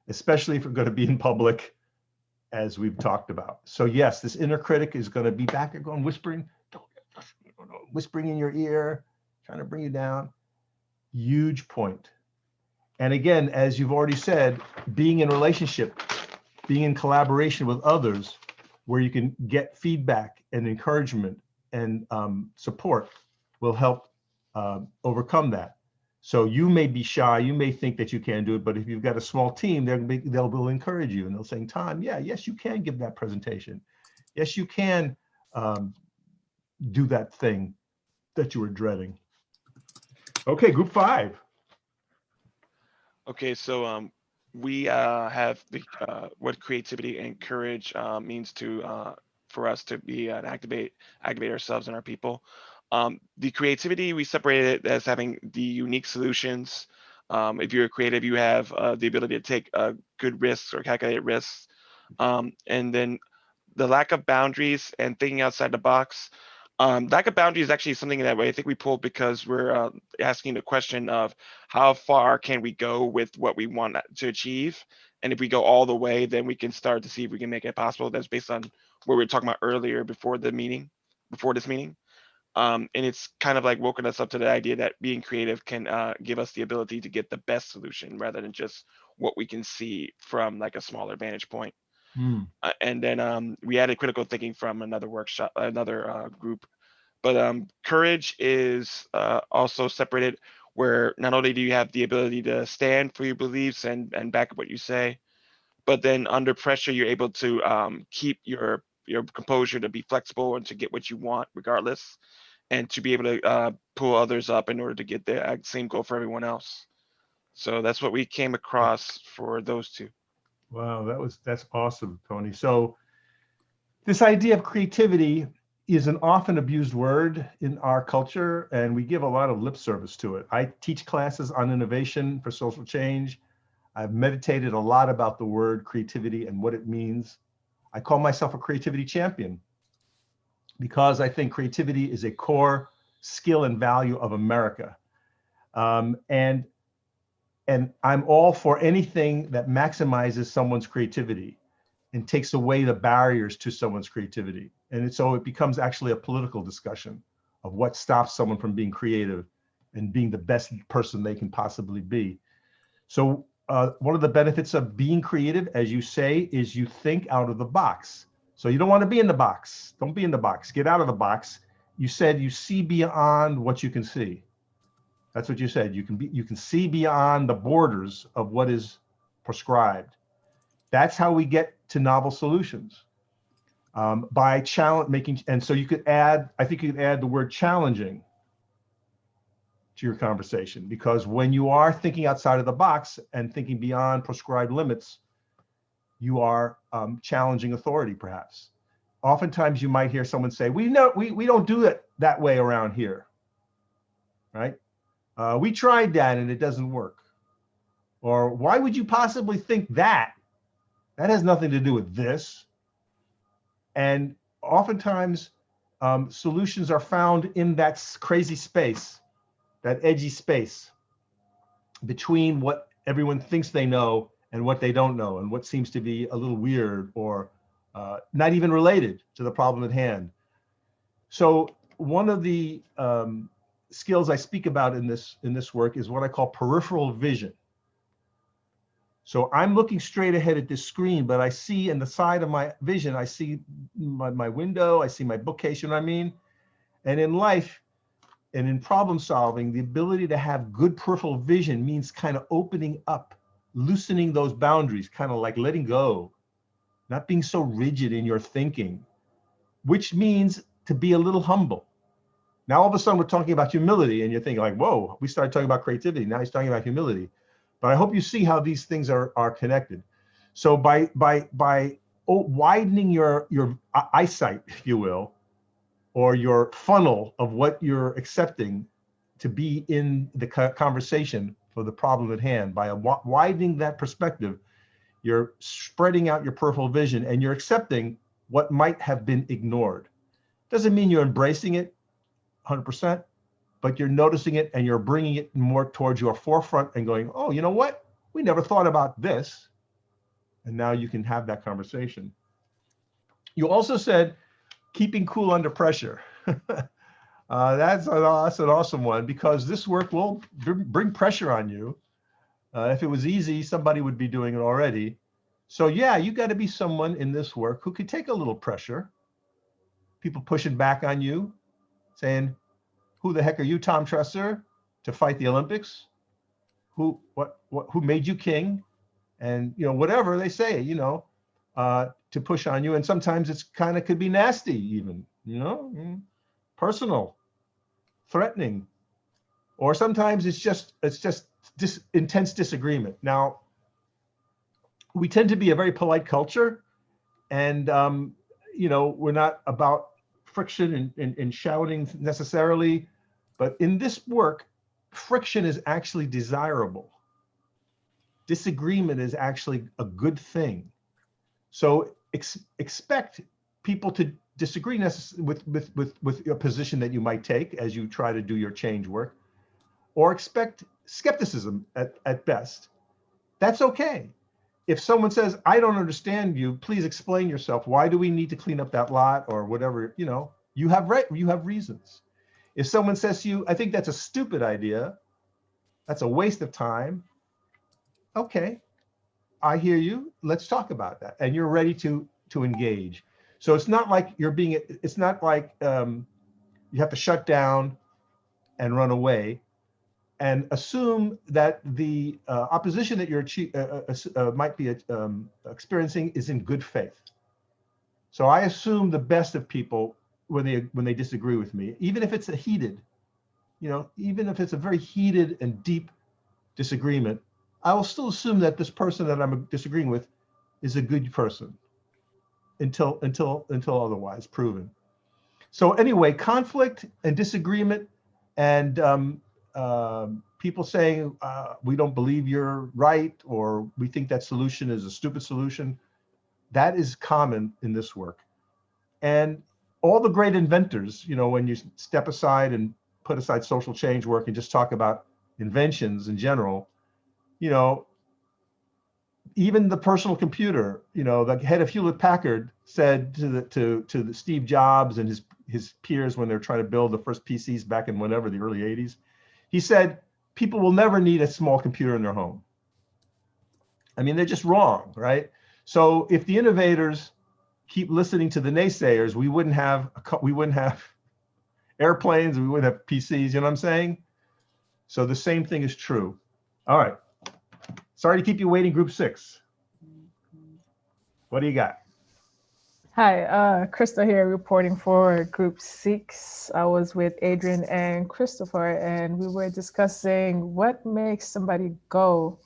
especially if we're going to be in public, as we've talked about. So yes, this inner critic is going to be back and going whispering, whispering in your ear, trying to bring you down. Huge point. And again, as you've already said, being in relationship, being in collaboration with others, where you can get feedback and encouragement and support will help overcome that. So you may be shy, you may think that you can't do it, but if you've got a small team, they'll encourage you, and they'll say, Tom, yes, you can give that presentation. Yes, you can do that thing that you were dreading. Okay, group 5. Okay, so we have the what creativity and courage means to for us to be activate ourselves and our people. The creativity, we separated it as having the unique solutions. If you're creative, you have the ability to take good risks or calculated risks. And then the lack of boundaries and thinking outside the box. Lack of boundaries is actually something that I think we pulled because we're asking the question of how far can we go with what we want to achieve? And if we go all the way, then we can start to see if we can make it possible. That's based on what we were talking about earlier before this meeting. And it's kind of like woken us up to the idea that being creative can give us the ability to get the best solution rather than just what we can see from like a smaller vantage point. And then we added critical thinking from another workshop, another group. But courage is also separated, where not only do you have the ability to stand for your beliefs and back up what you say, but then under pressure, you're able to keep your composure, to be flexible and to get what you want regardless, and to be able to pull others up in order to get the same goal for everyone else. So that's what we came across for those two. Wow, that's awesome, Tony. So this idea of creativity is an often abused word in our culture, and we give a lot of lip service to it. I teach classes on innovation for social change. I've meditated a lot about the word creativity and what it means. I call myself a creativity champion because I think creativity is a core skill and value of America. And I'm all for anything that maximizes someone's creativity and takes away the barriers to someone's creativity. And so it becomes actually a political discussion of what stops someone from being creative and being the best person they can possibly be. So one of the benefits of being creative, as you say, is you think out of the box. So you don't want to be in the box. Don't be in the box. Get out of the box. You said you see beyond what you can see. That's what you said. You can see beyond the borders of what is prescribed. That's how we get to novel solutions. By challenge and so you could add, I think you could add the word challenging to your conversation, because when you are thinking outside of the box and thinking beyond prescribed limits, you are challenging authority, perhaps. Oftentimes you might hear someone say, we don't do it that way around here, right? We tried that and it doesn't work. Or why would you possibly think that? That has nothing to do with this. And oftentimes solutions are found in that crazy space, that edgy space between what everyone thinks they know and what they don't know, and what seems to be a little weird or not even related to the problem at hand. So one of the skills I speak about in this work is what I call peripheral vision. So I'm looking straight ahead at this screen, but I see in the side of my vision, I see my window, I see my bookcase, you know what I mean? And in life and in problem solving, the ability to have good peripheral vision means kind of opening up, loosening those boundaries, kind of like letting go, not being so rigid in your thinking, which means to be a little humble. Now, all of a sudden, we're talking about humility, and you're thinking like, whoa, we started talking about creativity. Now he's talking about humility. But I hope you see how these things are connected. So by widening your eyesight, if you will, or your funnel of what you're accepting to be in the conversation for the problem at hand, by widening that perspective, you're spreading out your peripheral vision and you're accepting what might have been ignored. Doesn't mean you're embracing it 100%, but you're noticing it and you're bringing it more towards your forefront and going, oh, you know what? We never thought about this. And now you can have that conversation. You also said keeping cool under pressure. That's an awesome one, because this work will bring pressure on you. If it was easy, somebody would be doing it already. So yeah, you got to be someone in this work who could take a little pressure. People pushing back on you, saying, who the heck are you, Tom Tresser, to fight the Olympics? Who made you king? And, you know, whatever they say, you know, to push on you. And sometimes it's kind of could be nasty even, you know, personal, threatening, or sometimes it's just intense disagreement. Now, we tend to be a very polite culture, and you know, we're not about friction and shouting necessarily, but in this work, friction is actually desirable. Disagreement is actually a good thing. So expect people to disagree with a position that you might take as you try to do your change work, or expect skepticism at best. That's okay. If someone says, I don't understand you, please explain yourself. Why do we need to clean up that lot or whatever? You know, you have reasons. If someone says to you, I think that's a stupid idea, that's a waste of time. Okay, I hear you. Let's talk about that. And you're ready to engage. So it's not like it's not like you have to shut down and run away and assume that the opposition that you're might be experiencing is in good faith. So I assume the best of people when they disagree with me, even if it's a heated, you know, even if it's a very heated and deep disagreement, I will still assume that this person that I'm disagreeing with is a good person until otherwise proven. So anyway, conflict and disagreement and people saying we don't believe you're right, or we think that solution is a stupid solution, that is common in this work. And all the great inventors, you know, when you step aside and put aside social change work and just talk about inventions in general, you know, even the personal computer, you know, the head of Hewlett Packard said to the Steve Jobs and his peers when they're trying to build the first PCs back in whatever, the early 80s, he said, people will never need a small computer in their home. I mean, they're just wrong, right? So if the innovators keep listening to the naysayers, we wouldn't have airplanes, we wouldn't have PCs, you know what I'm saying? So the same thing is true. All right. Sorry to keep you waiting, group 6. What do you got? Hi, Krista here reporting for group 6. I was with Adrian and Christopher, and we were discussing what makes somebody go.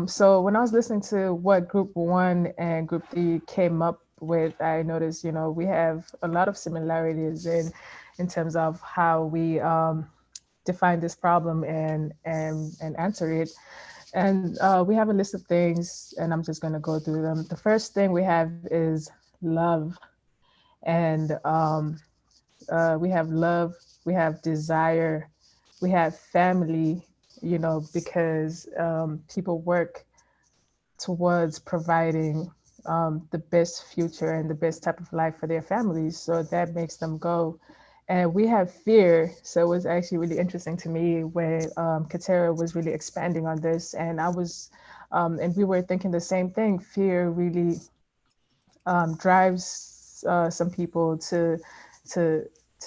So when I was listening to what group 1 and group 3 came up with, I noticed, you know, we have a lot of similarities in terms of how we define this problem and answer it. And we have a list of things, and I'm just going to go through them. The first thing we have is love. And we have love, we have desire, we have family, you know, because people work towards providing the best future and the best type of life for their families. So that makes them go. And we have fear. So it was actually really interesting to me when Katera was really expanding on this. And I was, and we were thinking the same thing. Fear really drives some people to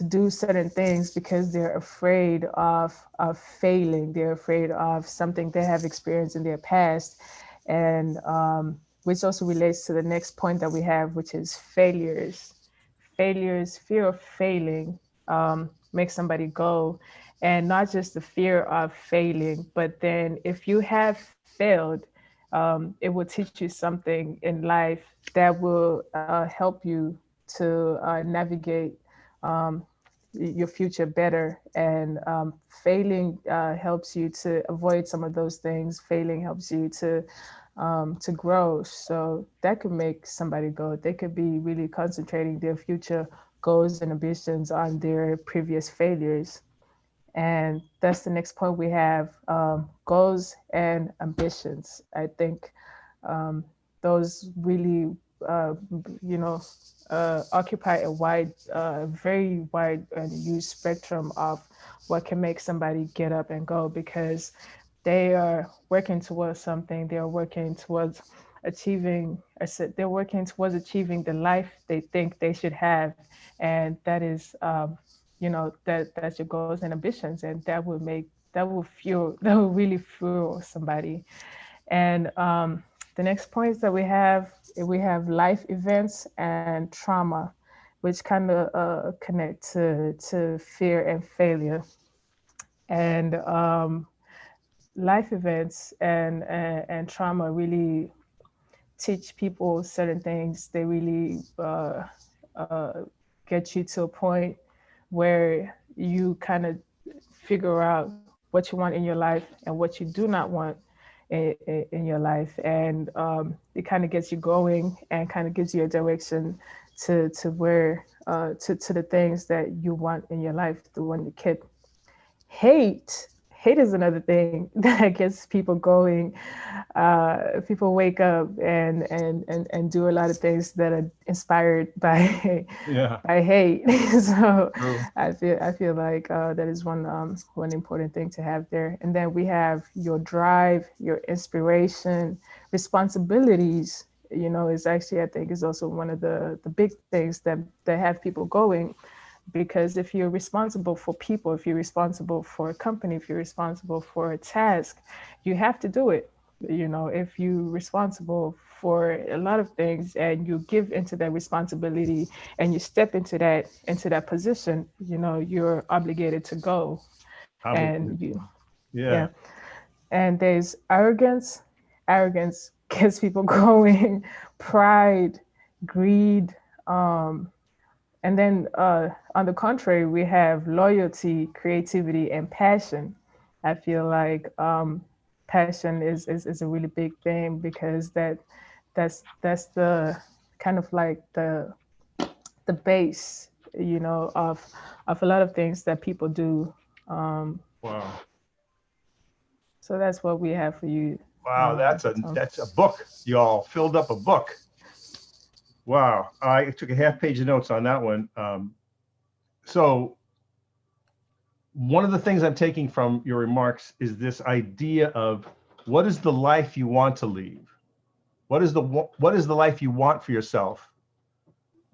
do certain things because they're afraid of failing. They're afraid of something they have experienced in their past. And which also relates to the next point that we have, which is failures. Failures, fear of failing makes somebody go. And not just the fear of failing, but then if you have failed, it will teach you something in life that will help you to navigate your future better. And failing helps you to avoid some of those things. Failing helps you to to grow. So that could make somebody go. They could be really concentrating their future goals and ambitions on their previous failures. And that's the next point we have, goals and ambitions. I think those really, you know, occupy a wide, very wide and huge spectrum of what can make somebody get up and go, because they are working towards something. They are working towards achieving, they're working towards achieving the life they think they should have. And that is, you know, that's your goals and ambitions. And that will make, that will fuel, that will really fuel somebody. And the next points that we have life events and trauma, which kind of connect to fear and failure. And life events and trauma really teach people certain things. They really get you to a point where you kind of figure out what you want in your life and what you do not want in your life. And it kind of gets you going and kind of gives you a direction to where, to the things that you want in your life, the one you kid. Hate is another thing that gets people going. People wake up and do a lot of things that are inspired by by hate. So True. I feel like that is one important thing to have there. And then we have your drive, your inspiration, responsibilities. You know, is actually, I think, is also one of the big things that have people going. Because if you're responsible for people, if you're responsible for a company, if you're responsible for a task, you have to do it. You know, if you're responsible for a lot of things and you give into that responsibility and you step into that position, you know, you're obligated to go. And Yeah. and there's arrogance. Arrogance gets people going. Pride, greed, and then on the contrary, we have loyalty, creativity, and passion. I feel like passion is a really big thing, because that's the kind of like the base, you know, of a lot of things that people do. Wow. So that's what we have for you. Wow, that's a book. Y'all filled up a book. Wow, I took a half page of notes on that one. So one of the things I'm taking from your remarks is this idea of what is the life you want to lead? What is the life you want for yourself,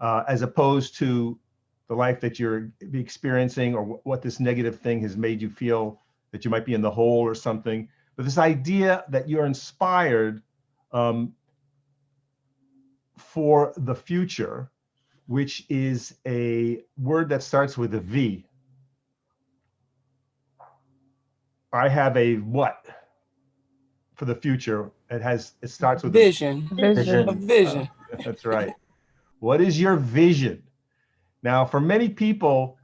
as opposed to the life that you're experiencing, or what this negative thing has made you feel that you might be in the hole or something. But this idea that you're inspired for the future, which is a word that starts with a V. I have a what for the future? It starts with vision. Vision. A vision. That's right. What is your vision? Now, for many people,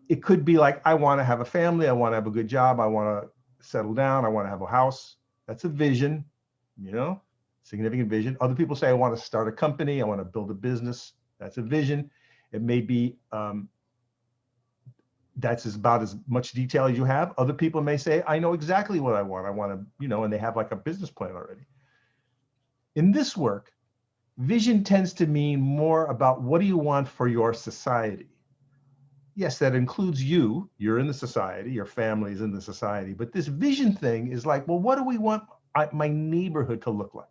it could be like, I want to have a family, I want to have a good job, I want to settle down, I want to have a house. That's a vision, you know, significant vision. Other people say, I want to start a company, I want to build a business. That's a vision. It may be, that's about as much detail as you have. Other people may say, I know exactly what I want. I want to, you know, and they have like a business plan already. In this work, vision tends to mean more about what do you want for your society? Yes, that includes you. You're in the society, your family's in the society. But this vision thing is like, well, what do we want my neighborhood to look like?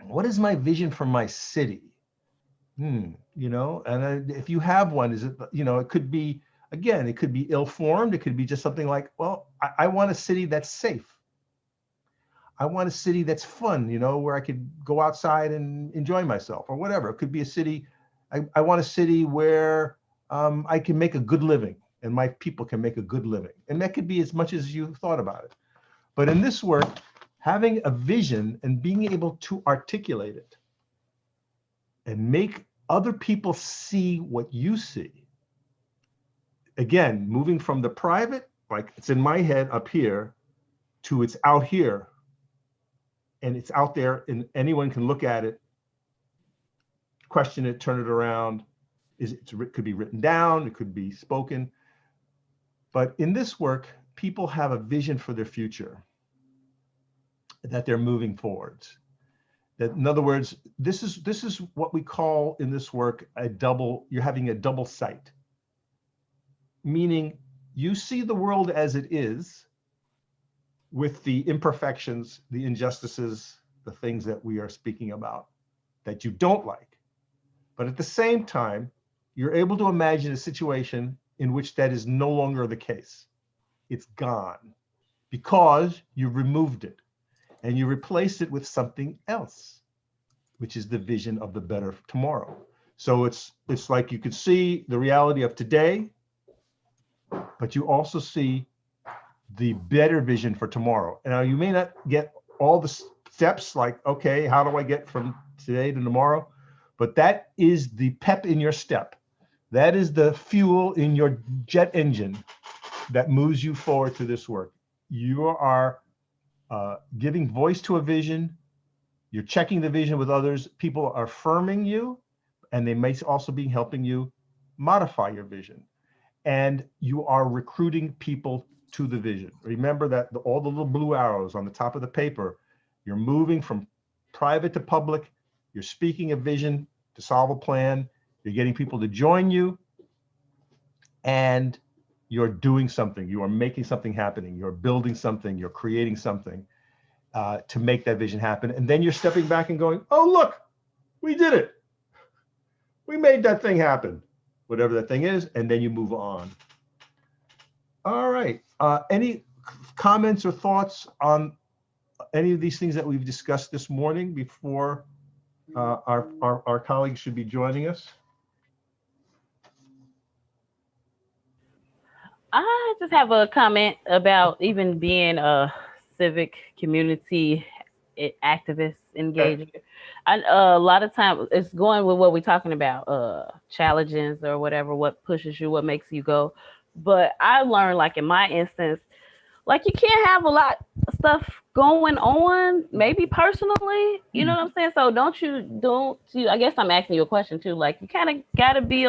What is my vision for my city? You know, and if you have one, is it, you know, it could be, again, it could be ill-formed. It could be just something like, well, I want a city that's safe. I want a city that's fun, you know, where I could go outside and enjoy myself or whatever. It could be a city, I want a city where I can make a good living and my people can make a good living. And that could be as much as you thought about it. But in this work, having a vision and being able to articulate it and make other people see what you see. Again, moving from the private, like it's in my head up here, to it's out here and it's out there and anyone can look at it, question it, turn it around. It could be written down, it could be spoken. But in this work, people have a vision for their future that they're moving forwards. That, in other words, this is what we call in this work you're having a double sight. Meaning you see the world as it is with the imperfections, the injustices, the things that we are speaking about that you don't like. But at the same time, you're able to imagine a situation in which that is no longer the case. It's gone because you removed it and you replaced it with something else, which is the vision of the better tomorrow. So it's like you could see the reality of today, but you also see the better vision for tomorrow. And now you may not get all the steps like, okay, how do I get from today to tomorrow? But that is the pep in your step. That is the fuel in your jet engine that moves you forward to this work. You are giving voice to a vision. You're checking the vision with others. People are affirming you, and they may also be helping you modify your vision. And you are recruiting people to the vision. Remember that all the little blue arrows on the top of the paper, you're moving from private to public. You're speaking a vision to solve a plan. You're getting people to join you, and you're doing something. You are making something happening. You're building something. You're creating something to make that vision happen. And then you're stepping back and going, oh, look, we did it. We made that thing happen, whatever that thing is, and then you move on. All right. Any comments or thoughts on any of these things that we've discussed this morning before our colleagues should be joining us? I just have a comment about even being a civic community activist engager. A lot of times it's going with what we're talking about, challenges or whatever, what pushes you, what makes you go. But I learned, like in my instance, like you can't have a lot of stuff going on, maybe personally, you know what I'm saying? So don't you, I guess I'm asking you a question too, like you kind of got to be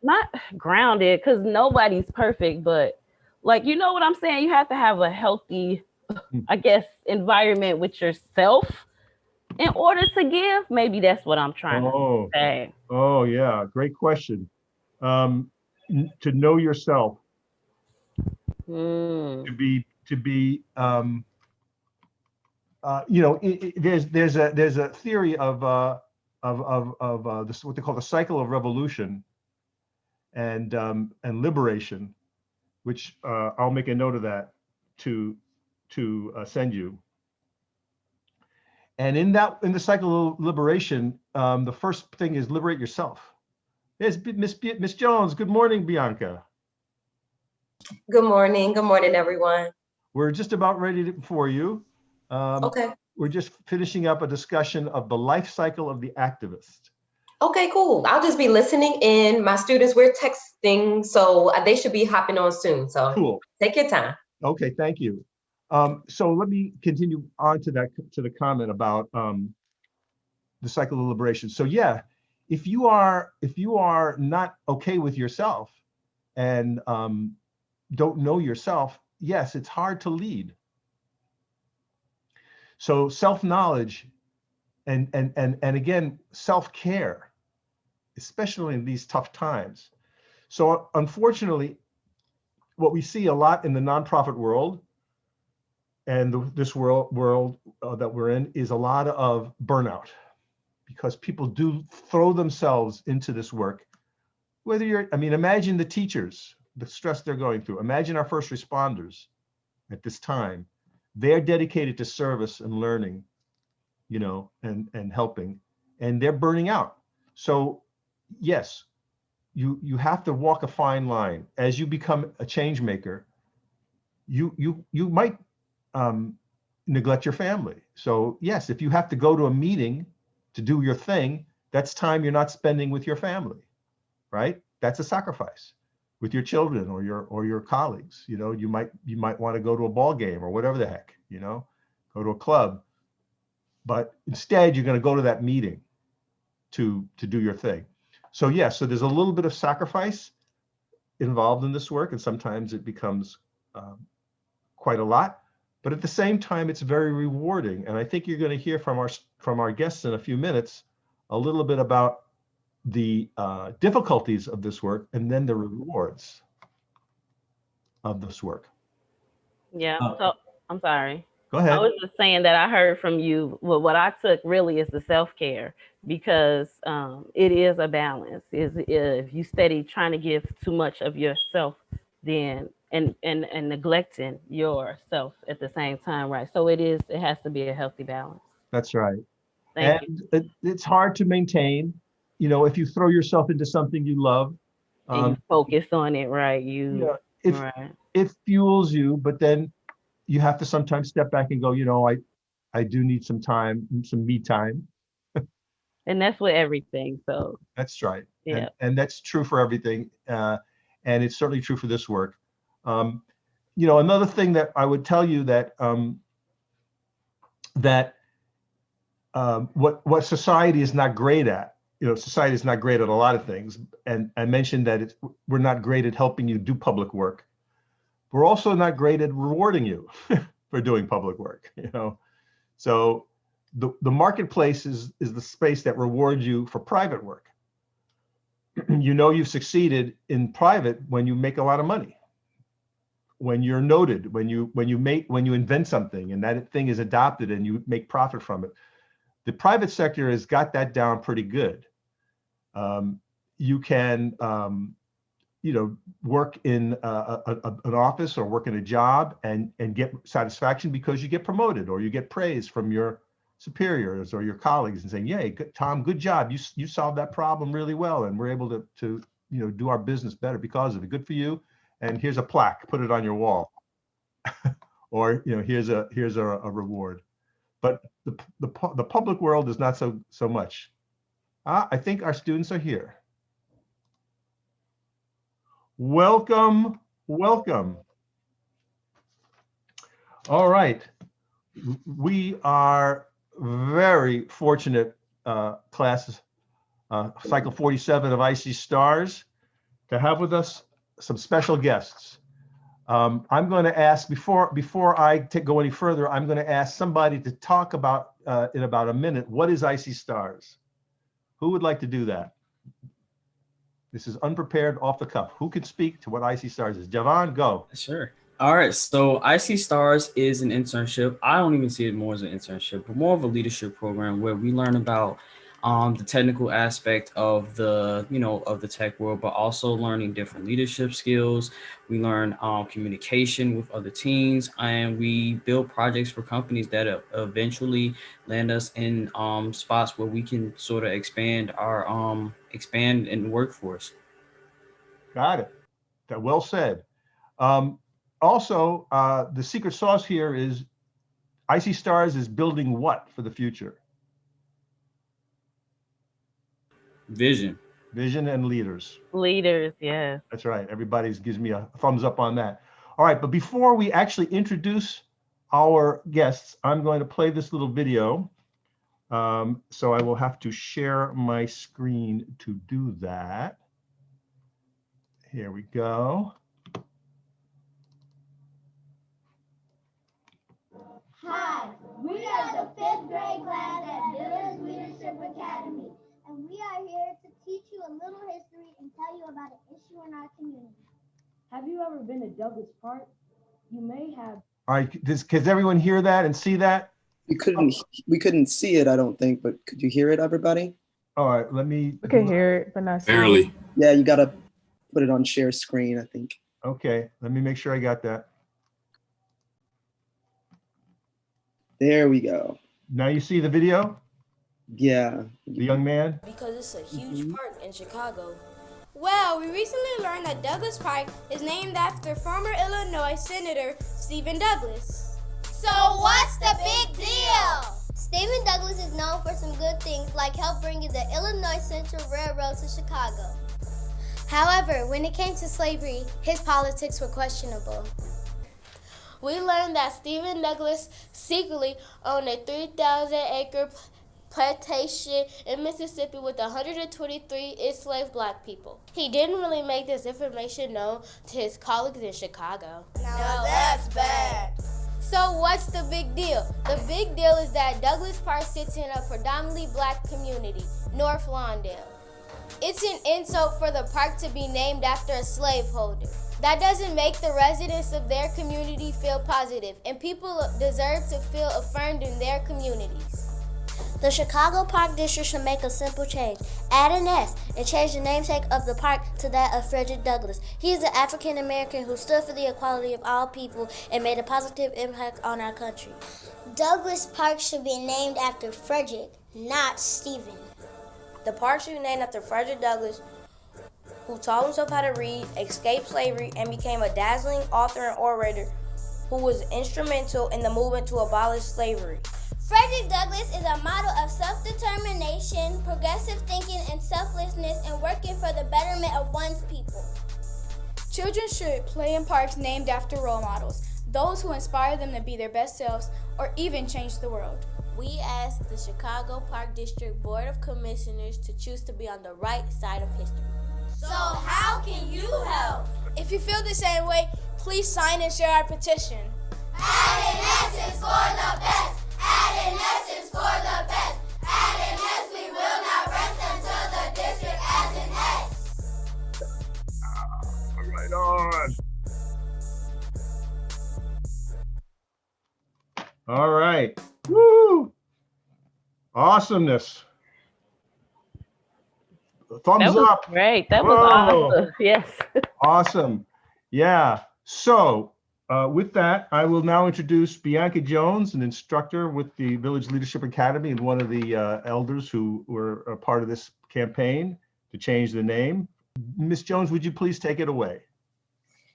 not grounded because nobody's perfect, but like, you know what I'm saying? You have to have a healthy, I guess, environment with yourself in order to give. Maybe that's what I'm trying to say. Oh yeah, great question. To know yourself, to be you know, there's a theory of this, what they call the cycle of revolution and liberation, which I'll make a note of that to send you. And in the cycle of liberation, the first thing is liberate yourself. Yes, Miss Jones. Good morning, Bianca. Good morning. Good morning, everyone. We're just about ready for you. Okay. We're just finishing up a discussion of the life cycle of the activist. Okay, cool. I'll just be listening in. My students, we're texting, so they should be hopping on soon. So cool. Take your time. Okay, thank you. So let me continue on to the comment about the cycle of liberation. So yeah, if you are not okay with yourself and don't know yourself, yes, it's hard to lead. So self-knowledge and again, self-care, especially in these tough times. So unfortunately, what we see a lot in the nonprofit world and this world that we're in is a lot of burnout, because people do throw themselves into this work. Whether imagine the teachers, the stress they're going through. Imagine our first responders at this time. They're dedicated to service and learning, you know, and helping, and they're burning out. So yes, you have to walk a fine line. As you become a change maker, you might neglect your family. So yes, if you have to go to a meeting to do your thing, that's time you're not spending with your family, right? That's a sacrifice with your children or your colleagues. You know, you might want to go to a ball game or whatever the heck, you know, go to a club, but instead you're going to go to that meeting to do your thing. So yes, so there's a little bit of sacrifice involved in this work, and sometimes it becomes quite a lot. But at the same time, it's very rewarding. And I think you're going to hear from our guests in a few minutes a little bit about the difficulties of this work and then the rewards of this work. Yeah. So I'm sorry. Go ahead. I was just saying that I heard from you. Well, what I took really is the self-care, because it is a balance. If you steady trying to give too much of yourself, then and neglecting yourself at the same time, right? So it has to be a healthy balance. That's right. Thank you. It's hard to maintain, you know, if you throw yourself into something you love. And you focus on it, right? It fuels you, but then you have to sometimes step back and go, you know, I do need some time, some me time. And that's with everything. So that's right. Yeah. And that's true for everything. And it's certainly true for this work. You know, another thing that I would tell you that what society is not great at, you know, society is not great at a lot of things. And I mentioned that we're not great at helping you do public work. We're also not great at rewarding you for doing public work, you know. So the marketplace is the space that rewards you for private work. You know you've succeeded in private when you make a lot of money, when you're noted, when you invent something and that thing is adopted and you make profit from it. The private sector has got that down pretty good. You can you know, work in an office or work in a job and get satisfaction because you get promoted or you get praise from your superiors or your colleagues and saying, "Yay, Tom, good job. You solved that problem really well, and we're able to you know, do our business better because of it. Good for you. And here's a plaque. Put it on your wall." Or, you know, here's a reward. But the public world is not so much. I think our students are here. Welcome, welcome. All right. We are very fortunate, classes, cycle 47 of IC Stars, to have with us some special guests. I'm going to ask, before I go any further, I'm going to ask somebody to talk about, in about a minute, what is IC Stars? Who would like to do that? This is unprepared, off the cuff. Who can speak to what IC Stars is? Javon, go. Sure. All right. So IC Stars is an internship. I don't even see it more as an internship, but more of a leadership program where we learn about the technical aspect of the, you know, of the tech world, but also learning different leadership skills. We learn communication with other teams, and we build projects for companies that eventually land us in spots where we can sort of expand our expand in the workforce. Got it. That well said. Also, the secret sauce here is IC Stars is building what for the future? Vision and leaders. Leaders, yes. That's right. Everybody gives me a thumbs up on that. All right, but before we actually introduce our guests, I'm going to play this little video. So I will have to share my screen to do that. Here we go. Hi, we are the 5th grade class at Miller's Leadership Academy, and we are here to teach you a little history and tell you about an issue in our community. Have you ever been to Douglas Park? You may have. All right, can everyone hear that and see that? We couldn't see it, I don't think, but could you hear it, everybody? All right, let me. We can hear it, but not see Barely. it. Yeah, you gotta put it on share screen, I think. Okay, let me make sure I got that. There we go. Now you see the video? Yeah. The young man? Because it's a huge park in Chicago. Well, we recently learned that Douglas Park is named after former Illinois Senator Stephen Douglas. So what's the big deal? Stephen Douglas is known for some good things like help bringing the Illinois Central Railroad to Chicago. However, when it came to slavery, his politics were questionable. we learned that Stephen Douglas secretly owned a 3,000-acre plantation in Mississippi with 123 enslaved black people. He didn't really make this information known to his colleagues in Chicago. Now that's bad. So what's the big deal? The big deal is that Douglas Park sits in a predominantly black community, North Lawndale. It's an insult for the park to be named after a slaveholder. That doesn't make the residents of their community feel positive, and people deserve to feel affirmed in their communities. The Chicago Park District should make a simple change. Add an S and change the namesake of the park to that of Frederick Douglass. He is an African American who stood for the equality of all people and made a positive impact on our country. Douglas Park should be named after Frederick, not Stephen. The park should be named after Frederick Douglass, who taught himself how to read, escaped slavery, and became a dazzling author and orator who was instrumental in the movement to abolish slavery. Frederick Douglass is a model of self-determination, progressive thinking, and selflessness in working for the betterment of one's people. Children should play in parks named after role models, those who inspire them to be their best selves or even change the world. We asked the Chicago Park District Board of Commissioners to choose to be on the right side of history. So how can you help? If you feel the same way, please sign and share our petition. Add an S is for the best. Add an S is for the best. Add an S, we will not rest until the district adds an S. Right on. All right. Woo! Awesomeness. Thumbs up. Great. That was Whoa. awesome. Yes. Awesome. Yeah. So with that, I will now introduce Bianca Jones, an instructor with the Village Leadership Academy and one of the elders who were a part of this campaign to change the name. Ms. Jones, would you please take it away?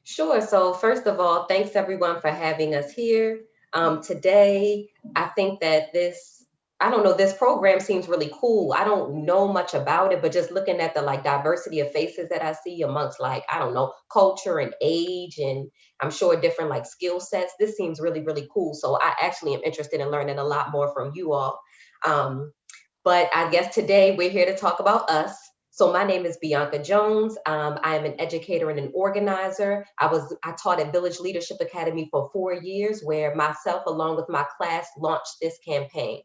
Sure. So first of all, thanks everyone for having us here. Today, I think that this program seems really cool. I don't know much about it, but just looking at the diversity of faces that I see amongst culture and age, and I'm sure different skill sets, this seems really, really cool. So I actually am interested in learning a lot more from you all. But I guess today we're here to talk about us. So my name is Bianca Jones. I am an educator and an organizer. I taught at Village Leadership Academy for 4 years, where myself, along with my class, launched this campaign.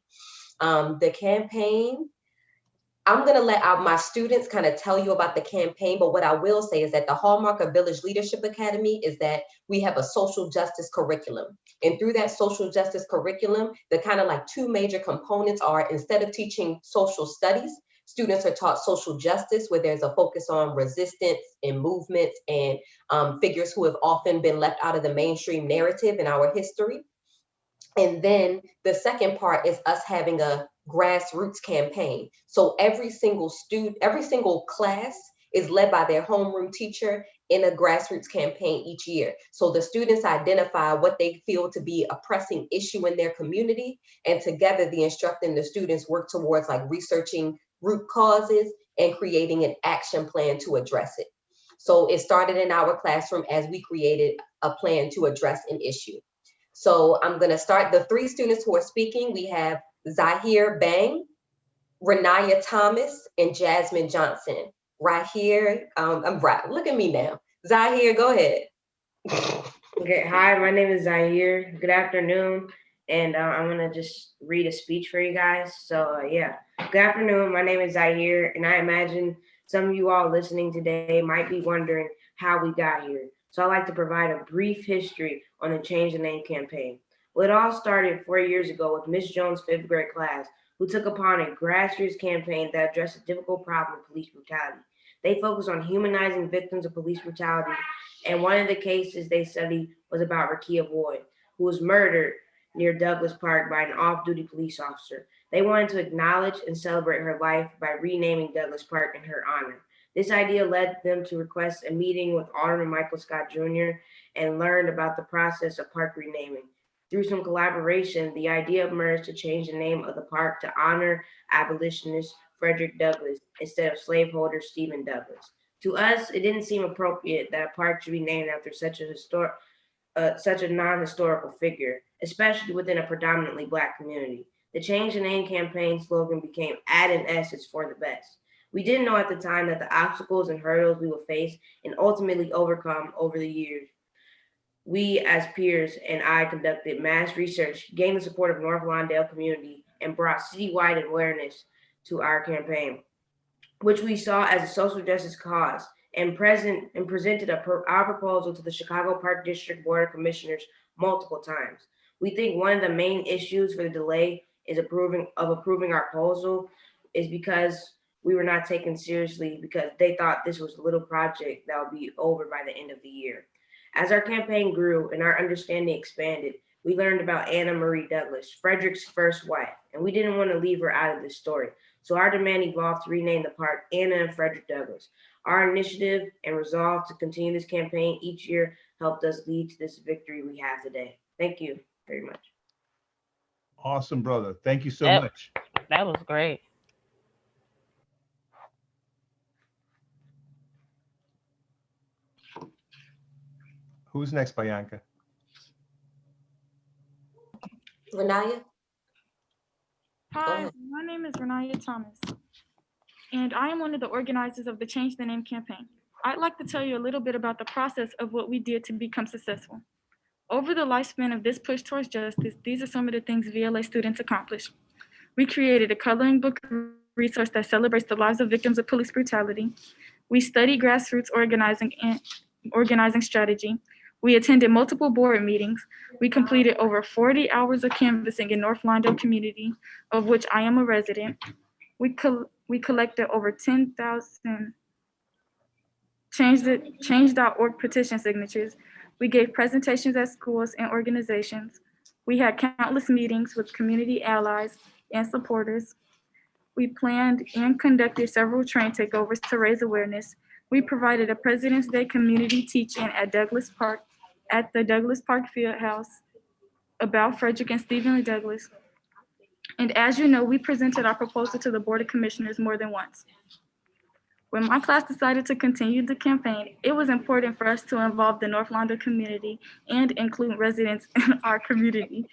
The campaign, I'm gonna let my students kind of tell you about the campaign, but what I will say is that the hallmark of Village Leadership Academy is that we have a social justice curriculum. And through that social justice curriculum, the kind of two major components are, instead of teaching social studies, students are taught social justice, where there's a focus on resistance and movements and figures who have often been left out of the mainstream narrative in our history. And then the second part is us having a grassroots campaign. So every single class is led by their homeroom teacher in a grassroots campaign each year. So the students identify what they feel to be a pressing issue in their community, and together the instructor and the students work towards researching root causes and creating an action plan to address it. So it started in our classroom as we created a plan to address an issue. So I'm gonna start the 3 students who are speaking. We have Zahir Bang, Renaya Thomas, and Jasmine Johnson. Right here, I'm right, look at me now. Zahir, go ahead. Okay, hi, my name is Zahir. Good afternoon. And I'm gonna just read a speech for you guys. So yeah, good afternoon, my name is Zahir, and I imagine some of you all listening today might be wondering how we got here. So I'd like to provide a brief history on the Change the Name campaign. Well, it all started 4 years ago with Miss Jones' 5th grade class, who took upon a grassroots campaign that addressed a difficult problem of police brutality. They focused on humanizing victims of police brutality, and one of the cases they studied was about Rakia Boyd, who was murdered near Douglas Park by an off-duty police officer. They wanted to acknowledge and celebrate her life by renaming Douglas Park in her honor. This idea led them to request a meeting with Alderman Michael Scott Jr. and learned about the process of park renaming. Through some collaboration, the idea emerged to change the name of the park to honor abolitionist Frederick Douglass instead of slaveholder Stephen Douglas. To us, it didn't seem appropriate that a park should be named after such a such a non-historical figure, especially within a predominantly Black community. The Change the Name campaign slogan became "Add an S is for the best." We didn't know at the time that the obstacles and hurdles we would face and ultimately overcome over the years. We, as peers and I, conducted mass research, gained the support of North Lawndale community, and brought citywide awareness to our campaign, which we saw as a social justice cause, and presented our proposal to the Chicago Park District Board of Commissioners multiple times. We think one of the main issues for the delay is approving our proposal is because we were not taken seriously because they thought this was a little project that would be over by the end of the year. As our campaign grew and our understanding expanded, we learned about Anna Marie Douglas, Frederick's first wife, and we didn't want to leave her out of this story. So our demand evolved to rename the park Anna and Frederick Douglass. Our initiative and resolve to continue this campaign each year helped us lead to this victory we have today. Thank you very much. Awesome, brother. Thank you so much. That was great. Who's next, Bianca? Renaya? Hi, my name is Renaya Thomas, and I am one of the organizers of the Change the Name campaign. I'd like to tell you a little bit about the process of what we did to become successful. Over the lifespan of this push towards justice, these are some of the things VLA students accomplished. We created a coloring book resource that celebrates the lives of victims of police brutality. We studied grassroots organizing strategy. We attended multiple board meetings. We completed over 40 hours of canvassing in North Lawndale community, of which I am a resident. We collected over 10,000 change.org petition signatures. We gave presentations at schools and organizations. We had countless meetings with community allies and supporters. We planned and conducted several train takeovers to raise awareness. We provided a President's Day community teach-in at the Douglas Park Fieldhouse about Frederick and Stephen Lee Douglas. And as you know, we presented our proposal to the Board of Commissioners more than once. When my class decided to continue the campaign, it was important for us to involve the North Lawndale community and include residents in our community.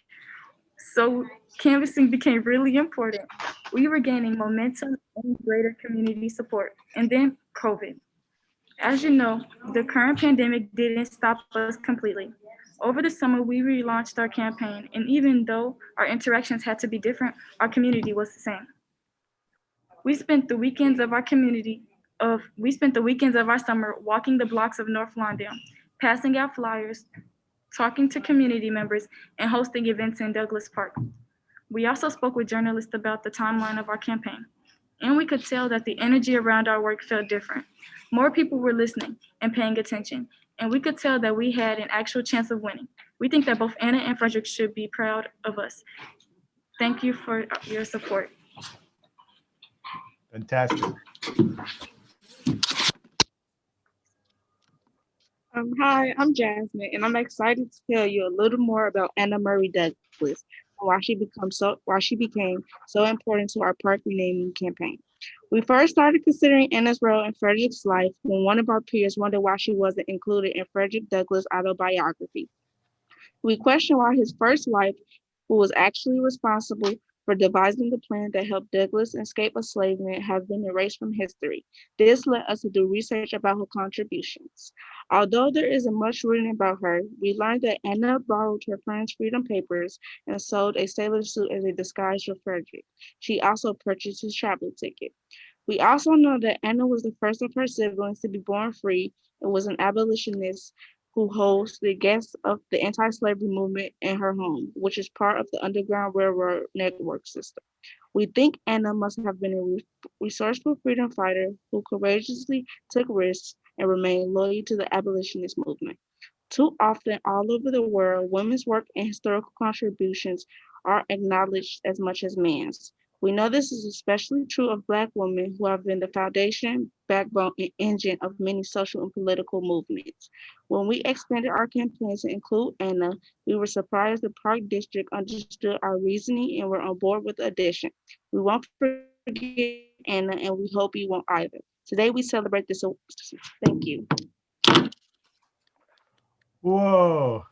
So canvassing became really important. We were gaining momentum and greater community support. And then COVID. As you know, the current pandemic didn't stop us completely. Over the summer, we relaunched our campaign, and even though our interactions had to be different, our community was the same. We spent the weekends of our summer walking the blocks of North Lawndale, passing out flyers, talking to community members, and hosting events in Douglas Park. We also spoke with journalists about the timeline of our campaign, and we could tell that the energy around our work felt different. More people were listening and paying attention, and we could tell that we had an actual chance of winning. We think that both Anna and Frederick should be proud of us. Thank you for your support. Fantastic. Hi, I'm Jasmine, and I'm excited to tell you a little more about Anna Marie Douglas and why she became so important to our park renaming campaign. We first started considering Anna's role in Frederick's life when one of our peers wondered why she wasn't included in Frederick Douglass' autobiography. We questioned why his first wife, who was actually responsible for devising the plan that helped Douglass escape enslavement, have been erased from history. This led us to do research about her contributions. Although there isn't much written about her, we learned that Anna borrowed her friend's freedom papers and sold a sailor suit as a disguise for Frederick. She also purchased his travel ticket. We also know that Anna was the first of her siblings to be born free and was an abolitionist who hosted guests of the anti-slavery movement in her home, which is part of the Underground Railroad network system. We think Anna must have been a resourceful freedom fighter who courageously took risks and remained loyal to the abolitionist movement. Too often, all over the world, women's work and historical contributions are acknowledged as much as men's. We know this is especially true of Black women who have been the foundation, backbone, and engine of many social and political movements. When we expanded our campaign to include Anna, we were surprised the Park District understood our reasoning and were on board with the addition. We won't forget Anna, and we hope you won't either. Today we celebrate this. Thank you. Whoa.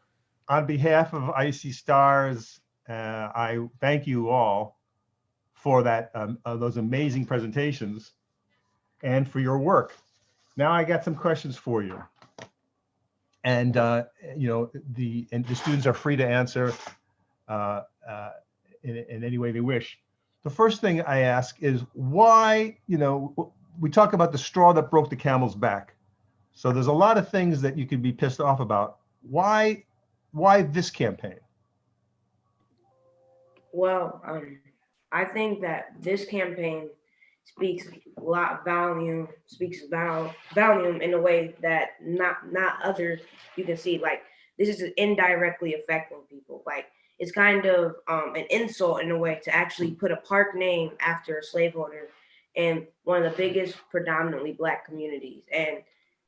on behalf of IC Stars, I thank you all for that, those amazing presentations and for your work. Now I got some questions for you. And, you know, the students are free to answer in any way they wish. The first thing I ask is why, you know, we talk about the straw that broke the camel's back. So there's a lot of things that you could be pissed off about. Why this campaign? Well, I think that this campaign speaks a lot volume, speaks about volume in a way that not other you can see. Like, this is indirectly affecting people. Like, it's kind of an insult in a way to actually put a park name after a slaveholder in one of the biggest predominantly Black communities. And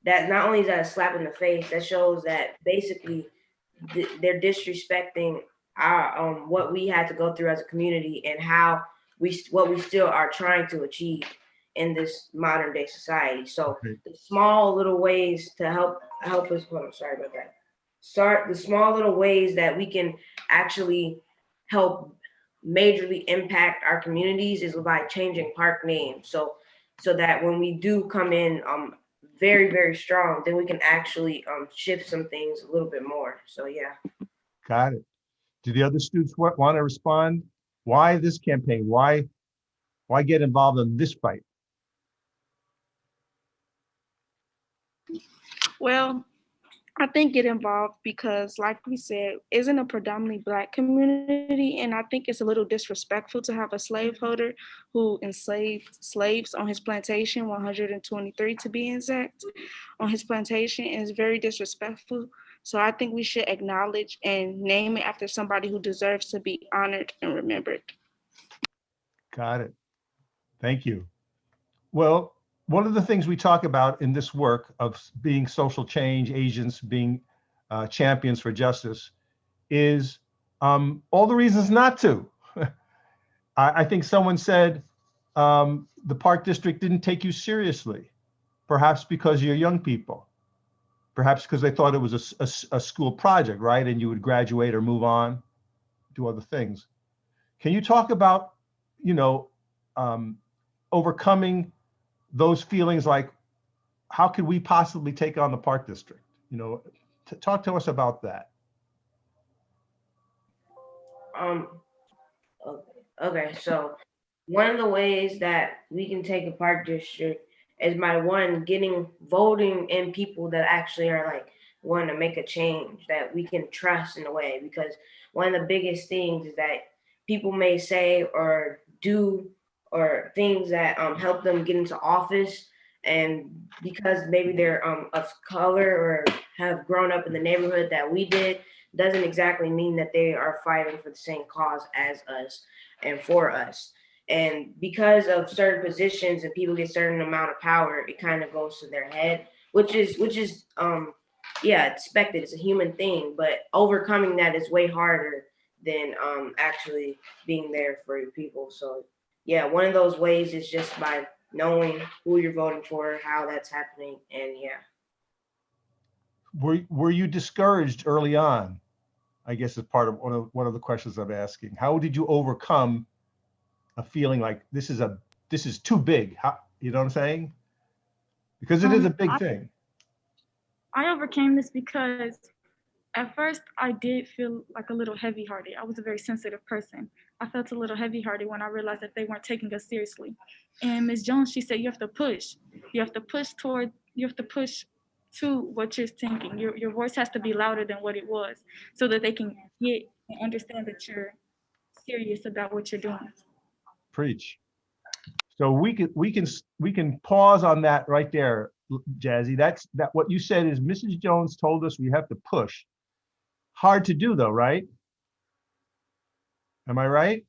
that not only is that a slap in the face, that shows that basically they're disrespecting our what we had to go through as a community and how what we still are trying to achieve in this modern day society. So the small little ways to help us. Oh, sorry about that. Start the small little ways that we can actually help majorly impact our communities is by changing park names. So that when we do come in very, very strong, then we can actually shift some things a little bit more. So yeah. Got it. Do the other students want to respond? Why this campaign? Why get involved in this fight? Well, I think get involved because, like we said, isn't a predominantly Black community, and I think it's a little disrespectful to have a slaveholder who enslaved slaves on his plantation, 123 to be exact, on his plantation, and it's very disrespectful. So I think we should acknowledge and name it after somebody who deserves to be honored and remembered. Got it. Thank you. Well, one of the things we talk about in this work of being social change agents, being champions for justice, is all the reasons not to. I think someone said the Park District didn't take you seriously, perhaps because you're young people, perhaps because they thought it was a school project, right? And you would graduate or move on, do other things. Can you talk about, you know, overcoming those feelings, like how could we possibly take on the Park District? You know, talk to us about that. Okay, so one of the ways that we can take a Park District is by voting in people that actually are like want to make a change that we can trust in a way, because one of the biggest things is that people may say or do or things that help them get into office, and because maybe they're of color or have grown up in the neighborhood that we did, doesn't exactly mean that they are fighting for the same cause as us and for us. And because of certain positions and people get certain amount of power, it kind of goes to their head, which is yeah, expected. It's a human thing, but overcoming that is way harder than actually being there for your people. So yeah, one of those ways is just by knowing who you're voting for, how that's happening, and yeah. Were you discouraged early on? I guess is part of one of the questions I'm asking. How did you overcome a feeling like this is too big? How, you know what I'm saying? Because it is a big thing. I overcame this because at first I did feel like a little heavy-hearted. I was a very sensitive person. I felt a little heavy-hearted when I realized that they weren't taking us seriously. And Ms. Jones, she said, you have to push. You have to push to what you're thinking. Your voice has to be louder than what it was, so that they can get and understand that you're serious about what you're doing. Preach. So we can pause on that right there, Jazzy. That what you said is Mrs. Jones told us we have to push. Hard to do though, right? Am I right?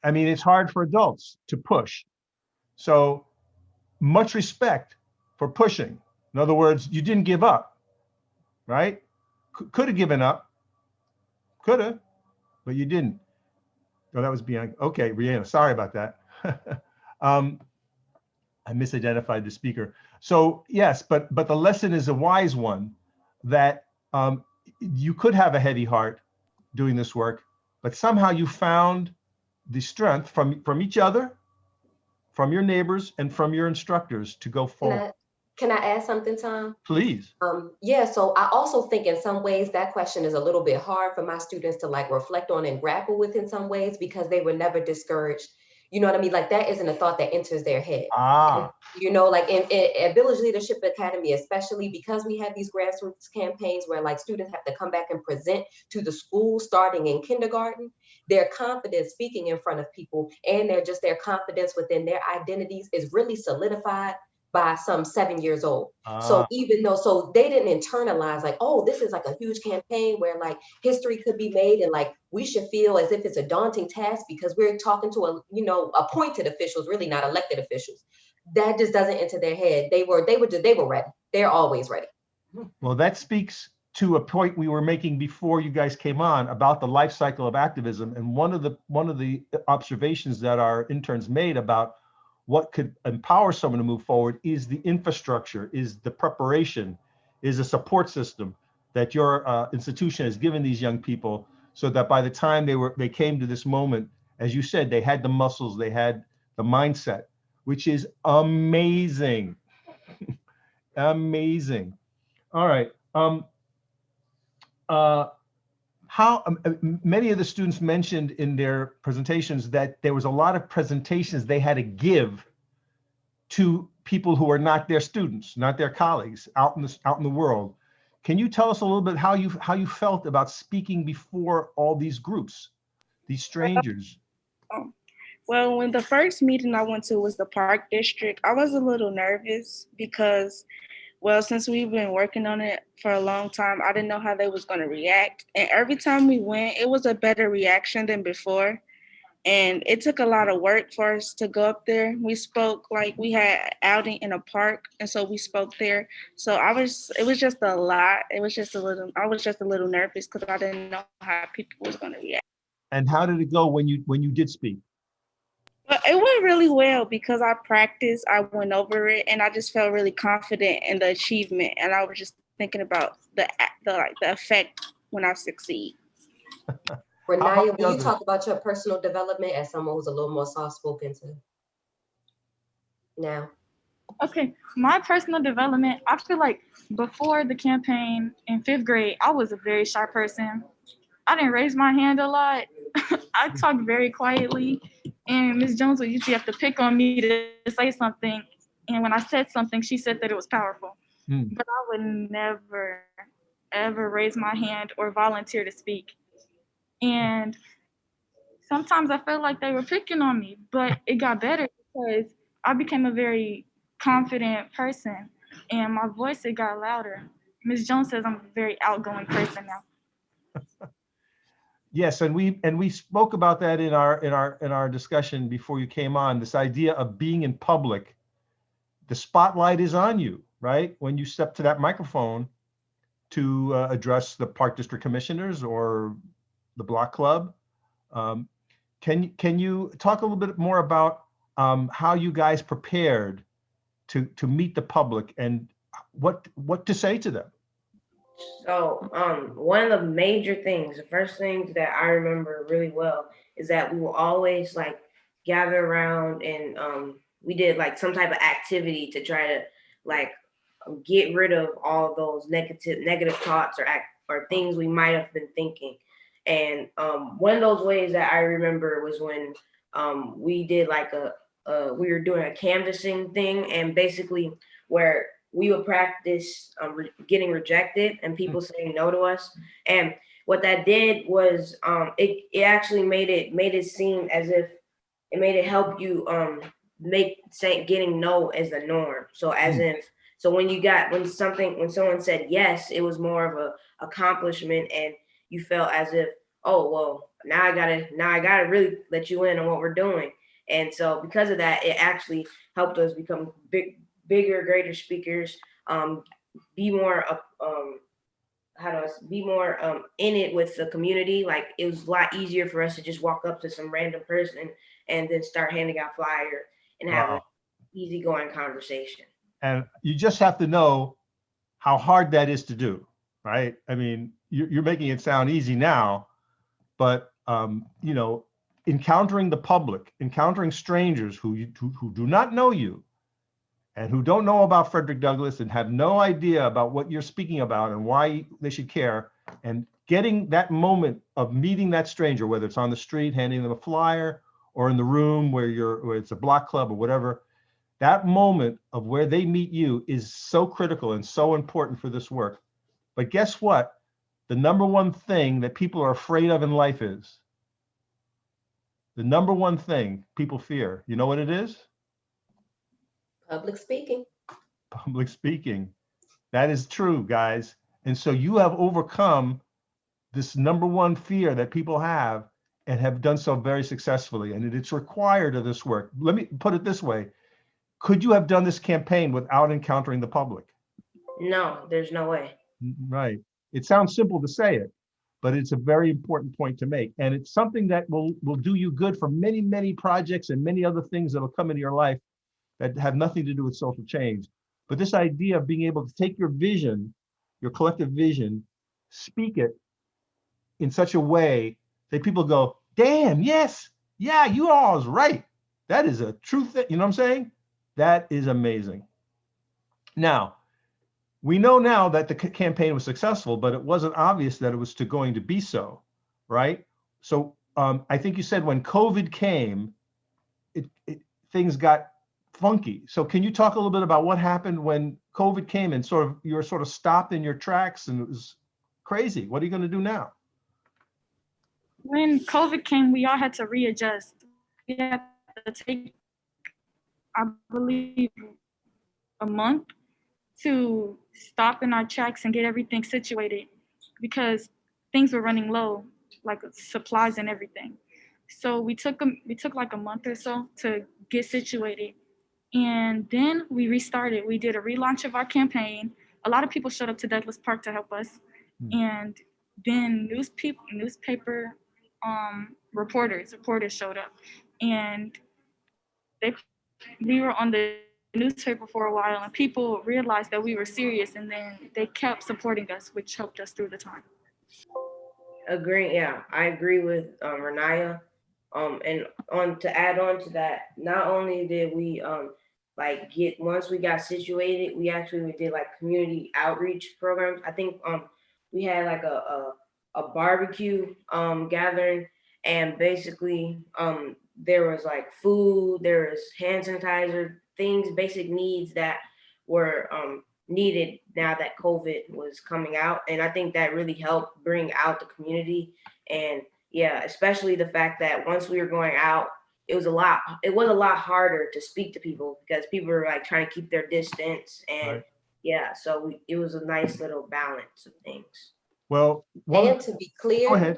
I mean, it's hard for adults to push. So much respect for pushing. In other words, you didn't give up, right? Could have given up, could have, but you didn't. Oh, that was Bianca. Okay, Brianna, sorry about that. I misidentified the speaker. So yes, but the lesson is a wise one, that you could have a heavy heart doing this work, but somehow you found the strength from each other, from your neighbors, and from your instructors to go forward. Can I add something, Tom? Please. Yeah, so I also think in some ways that question is a little bit hard for my students to like reflect on and grapple with in some ways, because they were never discouraged. You know what I mean? Like that isn't a thought that enters their head. Ah. You know, like at Village Leadership Academy, especially because we have these grassroots campaigns where like students have to come back and present to the school starting in kindergarten, their confidence speaking in front of people and their confidence within their identities is really solidified by some 7 years old. So even though, so they didn't internalize like, oh, this is like a huge campaign where like history could be made and like we should feel as if it's a daunting task because we're talking to appointed officials, really not elected officials. That just doesn't enter their head. They were ready. They're always ready. Well, that speaks to a point we were making before you guys came on about the life cycle of activism. And one of the observations that our interns made about what could empower someone to move forward is the infrastructure, is the preparation, is a support system that your institution has given these young people, so that by the time they came to this moment, as you said, they had the muscles, they had the mindset, which is amazing. Amazing. All right. Many of the students mentioned in their presentations that there was a lot of presentations they had to give to people who are not their students, not their colleagues out in the world. Can you tell us a little bit how you felt about speaking before all these groups, these strangers? Well, when the first meeting I went to was the Park District, I was a little nervous because, well, since we've been working on it for a long time, I didn't know how they was going to react. And every time we went, it was a better reaction than before. And it took a lot of work for us to go up there. We spoke, like we had outing in a park, and so we spoke there. So it was just a lot. I was just a little nervous because I didn't know how people was going to react. And how did it go when you did speak? But it went really well because I practiced, I went over it, and I just felt really confident in the achievement. And I was just thinking about the effect when I succeed. Renaya, will you talk about your personal development as someone who's a little more soft-spoken to now? Okay, my personal development, I feel like before the campaign in 5th grade, I was a very shy person. I didn't raise my hand a lot. I talked very quietly, and Ms. Jones would usually have to pick on me to say something. And when I said something, she said that it was powerful. But I would never, ever raise my hand or volunteer to speak. And sometimes I felt like they were picking on me, but it got better because I became a very confident person and my voice, it got louder. Ms. Jones says I'm a very outgoing person now. Yes, and we spoke about that in our discussion before you came on, this idea of being in public. The spotlight is on you, right? When you step to that microphone to address the Park District Commissioners or the Block Club. Can you talk a little bit more about how you guys prepared to meet the public and what to say to them? So one of the major things, the first things that I remember really well is that we will always like gather around and we did like some type of activity to try to like get rid of all those negative thoughts or things we might have been thinking. And one of those ways that I remember was when we did like we were doing a canvassing thing, and basically where we would practice getting rejected and people saying no to us. And what that did was it actually made it seem as if it made it help you getting no as the norm. So when someone said yes, it was more of a accomplishment, and you felt as if, oh well, now I gotta really let you in on what we're doing. And so because of that, it actually helped us become bigger, greater speakers, be more in it with the community. Like it was a lot easier for us to just walk up to some random person and then start handing out flyer and have an easygoing conversation. And you just have to know how hard that is to do, right? I mean, you're making it sound easy now, but you know, encountering the public, encountering strangers who do not know you and who don't know about Frederick Douglass and have no idea about what you're speaking about and why they should care, and getting that moment of meeting that stranger, whether it's on the street, handing them a flyer, or in the room where it's a block club or whatever, that moment of where they meet you is so critical and so important for this work. But guess what? The number one thing that people are afraid of in life is, the number one thing people fear, you know what it is? Public speaking. Public speaking. That is true, guys. And so you have overcome this number one fear that people have and have done so very successfully. And it's required of this work. Let me put it this way. Could you have done this campaign without encountering the public? No, there's no way. Right. It sounds simple to say it, but it's a very important point to make. And it's something that will do you good for many, many projects and many other things that will come into your life that have nothing to do with social change. But this idea of being able to take your vision, your collective vision, speak it in such a way that people go, damn, yes, yeah, you all is right. That is a true thing. You know what I'm saying? That is amazing. Now, we know now that the campaign was successful, but it wasn't obvious that it was going to be so, right? So I think you said when COVID came, things got funky. So can you talk a little bit about what happened when COVID came and you were sort of stopped in your tracks and it was crazy? What are you going to do now? When COVID came, we all had to readjust. We had to take, I believe, a month to stop in our tracks and get everything situated because things were running low, like supplies and everything. So we took like a month or so to get situated. And then we restarted. We did a relaunch of our campaign. A lot of people showed up to Douglas Park to help us. And then newspaper reporters showed up. And we were on the newspaper for a while, and people realized that we were serious, and then they kept supporting us, which helped us through the time. Yeah, I agree with Renaya. And to add on to that, not only did we once we got situated, we did like community outreach programs. I think we had like a barbecue gathering, and basically there was like food, there was hand sanitizer, things, basic needs that were needed now that COVID was coming out. And I think that really helped bring out the community. And yeah, especially the fact that once we were going out, it was a lot harder to speak to people because people were like trying to keep their distance. And right. Yeah, so it was a nice little balance of things. Well, and to be clear,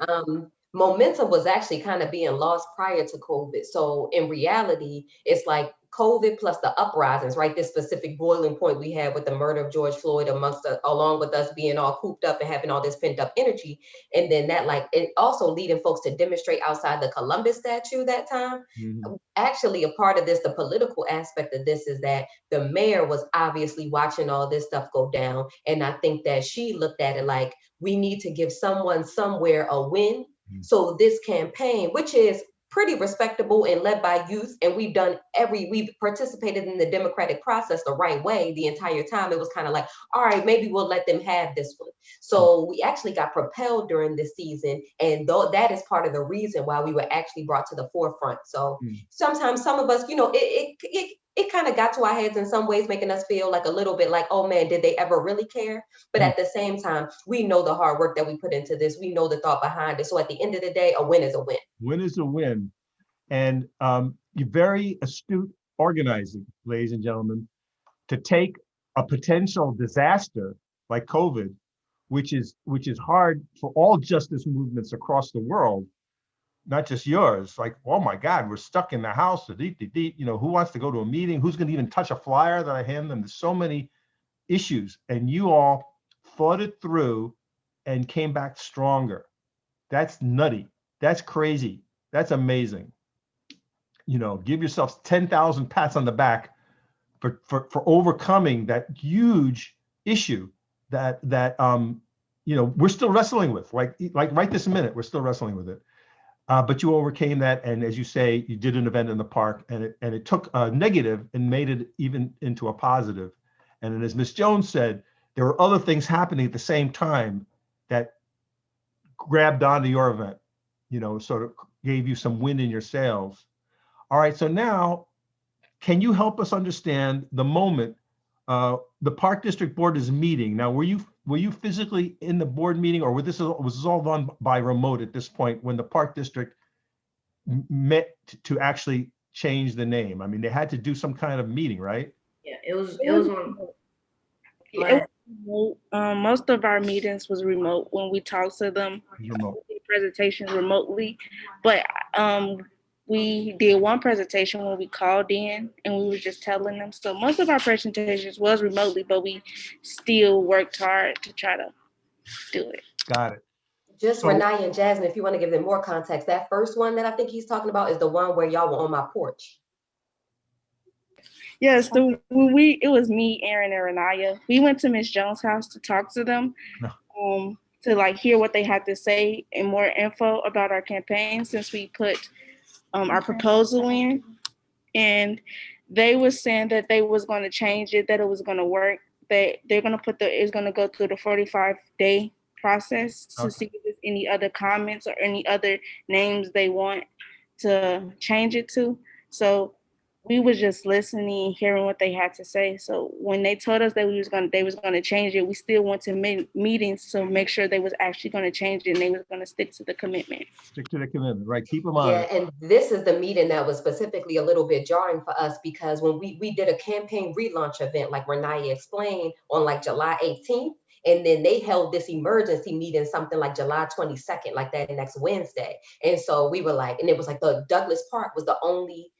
momentum was actually kind of being lost prior to COVID. So in reality, it's like COVID plus the uprisings, right? This specific boiling point we had with the murder of George Floyd along with us being all cooped up and having all this pent up energy. And then that it also leading folks to demonstrate outside the Columbus statue that time. Mm-hmm. Actually, a part of this, the political aspect of this is that the mayor was obviously watching all this stuff go down. And I think that she looked at it like, we need to give someone somewhere a win. Mm-hmm. So this campaign, which is pretty respectable and led by youth, and we've participated in the democratic process the right way the entire time. It was kind of like, all right, maybe we'll let them have this one. So we actually got propelled during this season, and though that is part of the reason why we were actually brought to the forefront. So sometimes some of us, it kind of got to our heads in some ways, making us feel like a little bit like, oh man, did they ever really care? But at the same time, we know the hard work that we put into this. We know the thought behind it. So at the end of the day, a win is a win. Win is a win. And you're very astute organizing, ladies and gentlemen, to take a potential disaster like COVID, which is hard for all justice movements across the world, not just yours. Like, oh my God, we're stuck in the house. Who wants to go to a meeting? Who's going to even touch a flyer that I hand them? There's so many issues, and you all fought it through and came back stronger. That's nutty. That's crazy. That's amazing. Give yourselves 10,000 pats on the back for overcoming that huge issue that you know, we're still wrestling with, like right this minute, we're still wrestling with it. But you overcame that, and as you say, you did an event in the park, and it took a negative and made it even into a positive. And then, as Ms. Jones said, there were other things happening at the same time that grabbed onto your event, you know, sort of gave you some wind in your sails. All right, so now, can you help us understand the moment the Park District Board is meeting? Now, were you physically in the board meeting, or was this all done by remote at this point when the Park District met to actually change the name? I mean, they had to do some kind of meeting, right? Yeah, it was on. Most of our meetings was remote when we talked to them. Remote. Presentations remotely, but we did one presentation when we called in and we were just telling them. So most of our presentations was remotely, but we still worked hard to try to do it. Got it. Just Renaya and Jasmine, if you want to give them more context, that first one that I think he's talking about is the one where y'all were on my porch. Yes, it was me, Aaron, and Renaya. We went to Miss Jones' house to talk to them, to like hear what they had to say and more info about our campaign since we put our proposal in. And they were saying that they was going to change it, that it was going to work, that they're going to it's going to go through the 45-day process to see if there's any other comments or any other names they want to change it to. So we was just listening, hearing what they had to say. So when they told us that they was gonna change it, we still went to meetings to make sure they was actually gonna change it and they was gonna stick to the commitment. Stick to the commitment, right? Keep them on. Yeah, and this is the meeting that was specifically a little bit jarring for us because when we did a campaign relaunch event, like Renaya explained, on like July 18th, and then they held this emergency meeting something like July 22nd, like that next Wednesday. And so we were like, and it was like the Douglas Park was the only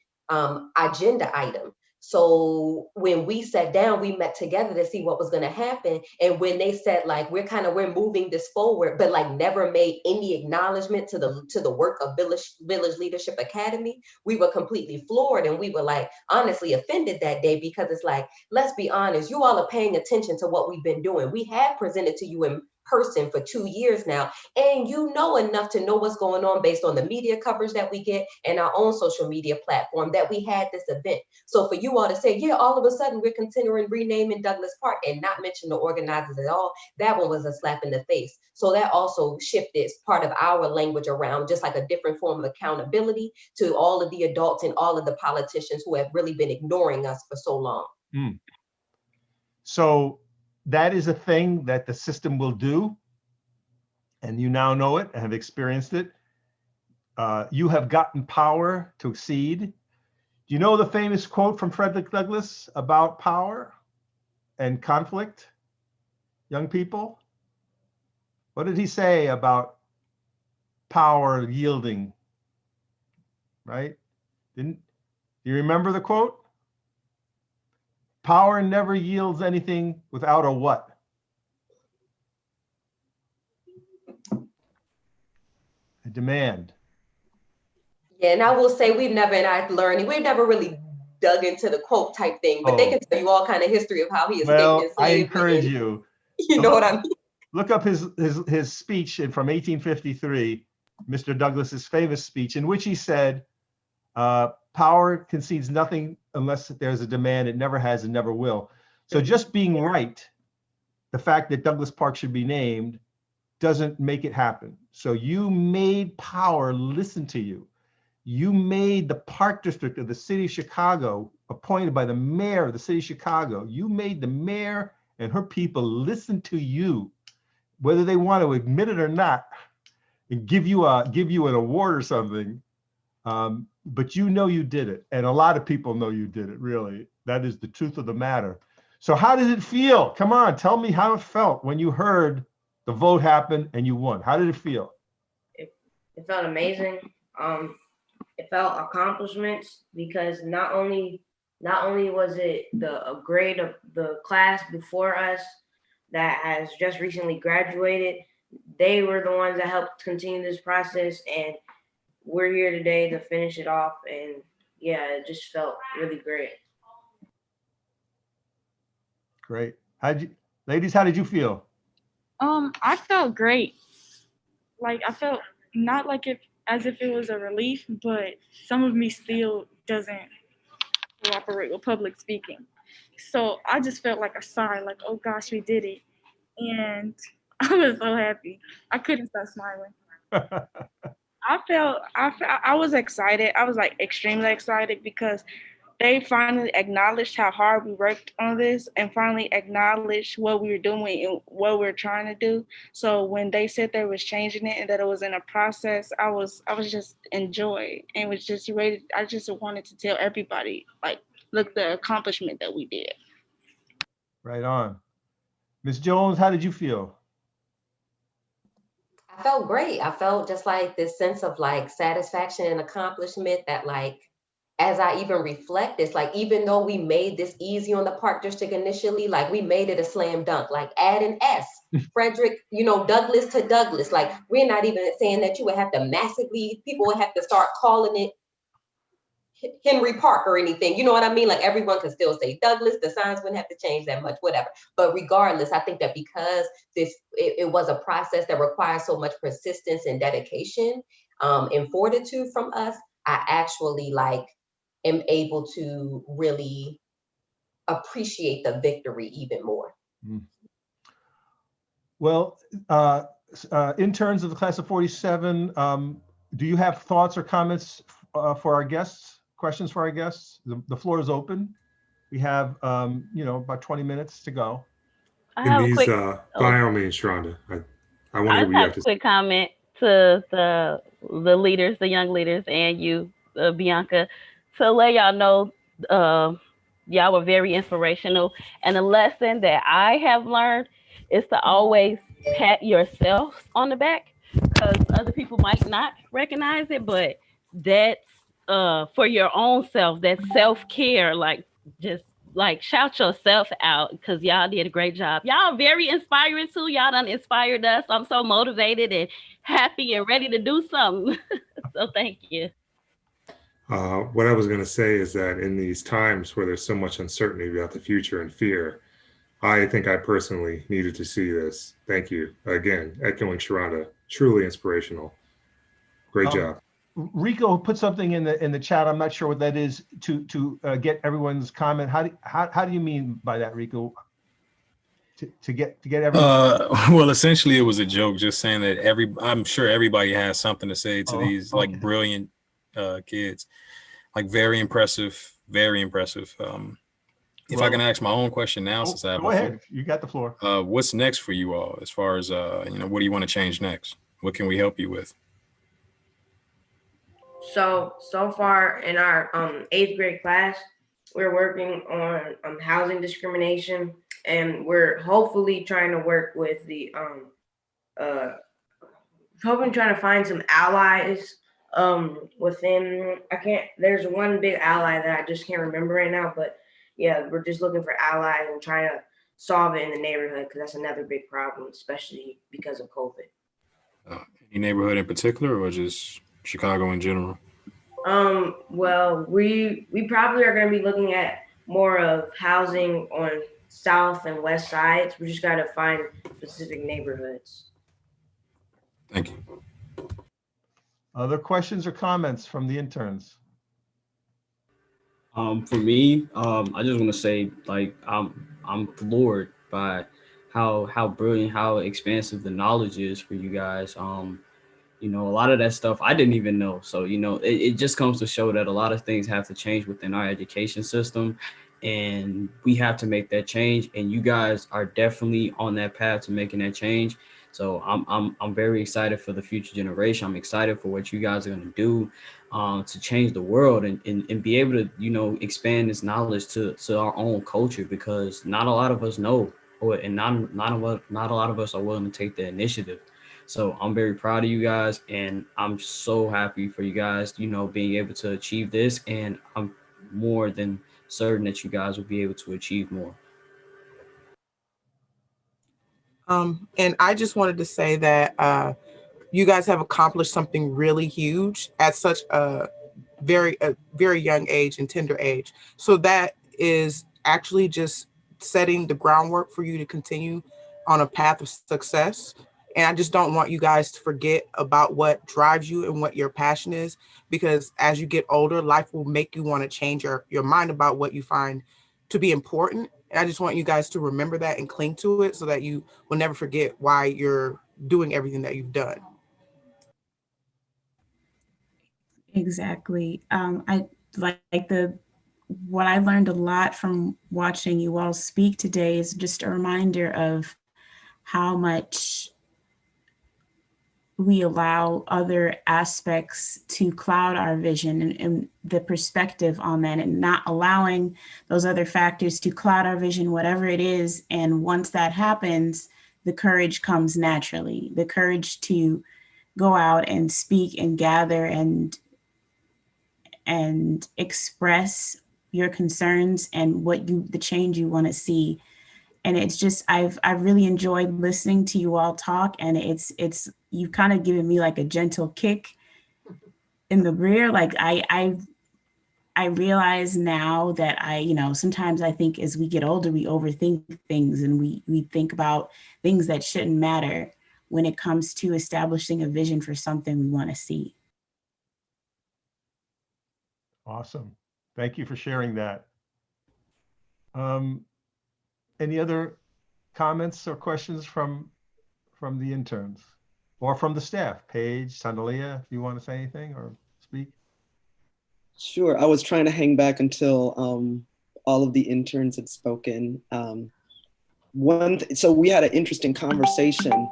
agenda item. So when we sat down, we met together to see what was going to happen. And when they said like, we're moving this forward, but like never made any acknowledgement to the work of Village Leadership Academy, we were completely floored. And we were like, honestly offended that day because it's like, let's be honest, you all are paying attention to what we've been doing. We have presented to you in person for 2 years now, and you know enough to know what's going on based on the media coverage that we get and our own social media platform that we had this event. So for you all to say, yeah, all of a sudden we're considering renaming Douglas Park and not mention the organizers at all, that one was a slap in the face. So that also shifted part of our language around, just like a different form of accountability to all of the adults and all of the politicians who have really been ignoring us for so long. So that is a thing that the system will do, and you now know it and have experienced it. You have gotten power to exceed. Do you know the famous quote from Frederick Douglass about power and conflict, young people? What did he say about power yielding, right? Do you remember the quote? Power never yields anything without a what? A demand. Yeah, and I will say we've never really dug into the quote type thing, but they can tell you all kind of history of how he escaped Well, I slavery. encourage you. You know what I mean? Look up his speech from 1853, Mr. Douglas's famous speech, in which he said, power concedes nothing unless there's a demand. It never has and never will. So just being right, the fact that Douglas Park should be named doesn't make it happen. So you made power listen to you. You made the Park District of the City of Chicago, appointed by the mayor of the City of Chicago, you made the mayor and her people listen to you, whether they want to admit it or not, and give you an award or something. But you know you did it, and a lot of people know you did it, really. That is the truth of the matter. So how did it feel? Come on, tell me how it felt when you heard the vote happen and you won. How did it feel? It felt amazing. It felt accomplishments because not only was it a grade of the class before us that has just recently graduated, they were the ones that helped continue this process, and we're here today to finish it off. And yeah, it just felt really great. Great. Ladies, how did you feel? I felt great. Like I felt not like it as if it was a relief, but some of me still doesn't cooperate with public speaking. So I just felt like a sigh, like, oh gosh, we did it. And I was so happy. I couldn't stop smiling. I was excited. I was like extremely excited because they finally acknowledged how hard we worked on this and finally acknowledged what we were doing and what we were trying to do. So when they said they was changing it and that it was in a process, I was just enjoyed and was just ready. I just wanted to tell everybody, like, look, the accomplishment that we did. Right on. Ms. Jones, how did you feel? I felt great. I felt just like this sense of like satisfaction and accomplishment that like, as I even reflect, it's like, even though we made this easy on the Park District initially, like we made it a slam dunk, like add an S, Frederick, Douglas to Douglas. Like we're not even saying that you would have to massively, people would have to start calling it Henry Park or anything. You know what I mean? Like everyone can still say Douglas, the signs wouldn't have to change that much, whatever. But regardless, I think that because it was a process that requires so much persistence and dedication and fortitude from us, I actually like am able to really appreciate the victory even more. Well, interns of the class of 47, do you have thoughts or comments for our guests? Questions for our guests? The floor is open. We have, about 20 minutes to go. By all means, Sharonda, I want to hear what you have to say. Quick comment to the leaders, the young leaders, and you, Bianca, to let y'all know, y'all were very inspirational. And the lesson that I have learned is to always pat yourself on the back, because other people might not recognize it, but that's for your own self, that self-care, like just like shout yourself out, because y'all did a great job. Y'all very inspiring too. Y'all done inspired us. I'm so motivated and happy and ready to do something. So thank you. What I was going to say is that in these times where there's so much uncertainty about the future and fear, I think I personally needed to see this. Thank you. Again, echoing Sharonda, truly inspirational. Great job. Rico put something in the chat. I'm not sure what that is to get everyone's comment. How do you mean by that, Rico? To get everyone. Well, essentially, it was a joke, just saying that I'm sure everybody has something to say to these like brilliant kids, like very impressive, very impressive. If I can ask my own question now, since I have go ahead, you got the floor. What's next for you all as far as what do you want to change next? What can we help you with? So far in our 8th grade class, we're working on housing discrimination, and we're hopefully trying to work with the trying to find some allies within. There's one big ally that I just can't remember right now, but yeah, we're just looking for allies and trying to solve it in the neighborhood, because that's another big problem, especially because of COVID. Any neighborhood in particular, or just Chicago in general? Well, we probably are going to be looking at more of housing on south and west sides. We just got to find specific neighborhoods. Thank you. Other questions or comments from the interns? For me, I just want to say, like, I'm floored by how brilliant, how expansive the knowledge is for you guys. A lot of that stuff I didn't even know. So, it just comes to show that a lot of things have to change within our education system, and we have to make that change. And you guys are definitely on that path to making that change. So I'm very excited for the future generation. I'm excited for what you guys are going to do to change the world and be able to, expand this knowledge to our own culture, because not a lot of us know, and not a lot of us are willing to take the initiative. So I'm very proud of you guys, and I'm so happy for you guys, being able to achieve this. And I'm more than certain that you guys will be able to achieve more. And I just wanted to say that you guys have accomplished something really huge at such a very young age and tender age. So that is actually just setting the groundwork for you to continue on a path of success. And I just don't want you guys to forget about what drives you and what your passion is, because as you get older, life will make you want to change your mind about what you find to be important. And I just want you guys to remember that and cling to it so that you will never forget why you're doing everything that you've done. Exactly. I like what I learned a lot from watching you all speak today is just a reminder of how much we allow other aspects to cloud our vision and the perspective on that, and not allowing those other factors to cloud our vision, whatever it is. And once that happens, the courage comes naturally, the courage to go out and speak and gather and express your concerns and the change you want to see. And it's just, I've really enjoyed listening to you all talk, and you've kind of given me like a gentle kick in the rear. Like I realize now that sometimes I think as we get older, we overthink things and we think about things that shouldn't matter when it comes to establishing a vision for something we want to see. Awesome. Thank you for sharing that. Any other comments or questions from the interns or from the staff? Paige, Sandalia, if you want to say anything or speak. Sure. I was trying to hang back until all of the interns had spoken. So we had an interesting conversation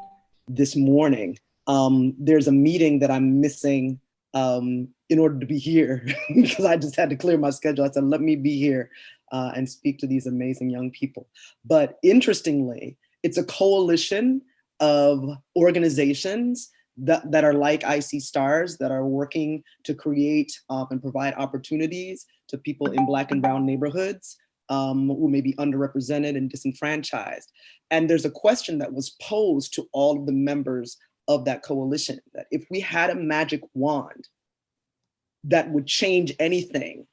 this morning. There's a meeting that I'm missing in order to be here because I just had to clear my schedule. I said, let me be here and speak to these amazing young people. But interestingly, it's a coalition of organizations that are like IC Stars, that are working to create and provide opportunities to people in Black and Brown neighborhoods who may be underrepresented and disenfranchised. And there's a question that was posed to all of the members of that coalition, that if we had a magic wand that would change anything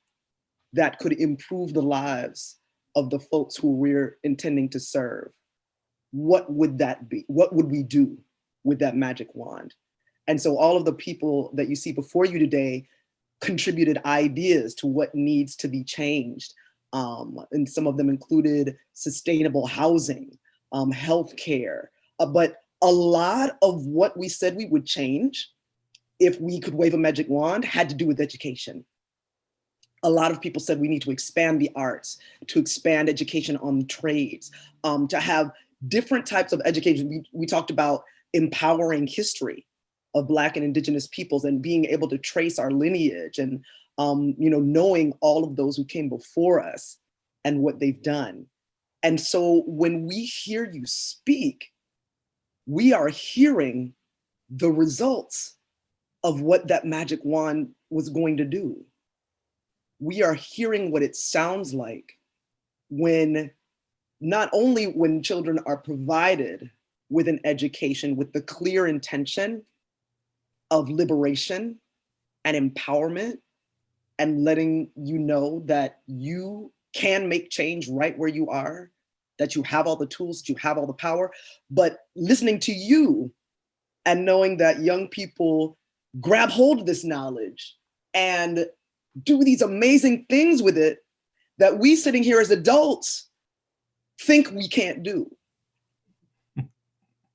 that could improve the lives of the folks who we're intending to serve, what would that be? What would we do with that magic wand? And so all of the people that you see before you today contributed ideas to what needs to be changed. And some of them included sustainable housing, healthcare, but a lot of what we said we would change if we could wave a magic wand had to do with education. A lot of people said we need to expand the arts, to expand education on trades, to have different types of education. We talked about empowering history of Black and Indigenous peoples and being able to trace our lineage and knowing all of those who came before us and what they've done. And so when we hear you speak, we are hearing the results of what that magic wand was going to do. We are hearing what it sounds like when, not only when children are provided with an education with the clear intention of liberation and empowerment and letting you know that you can make change right where you are, that you have all the tools, that you have all the power, but listening to you and knowing that young people grab hold of this knowledge and do these amazing things with it that we sitting here as adults think we can't do.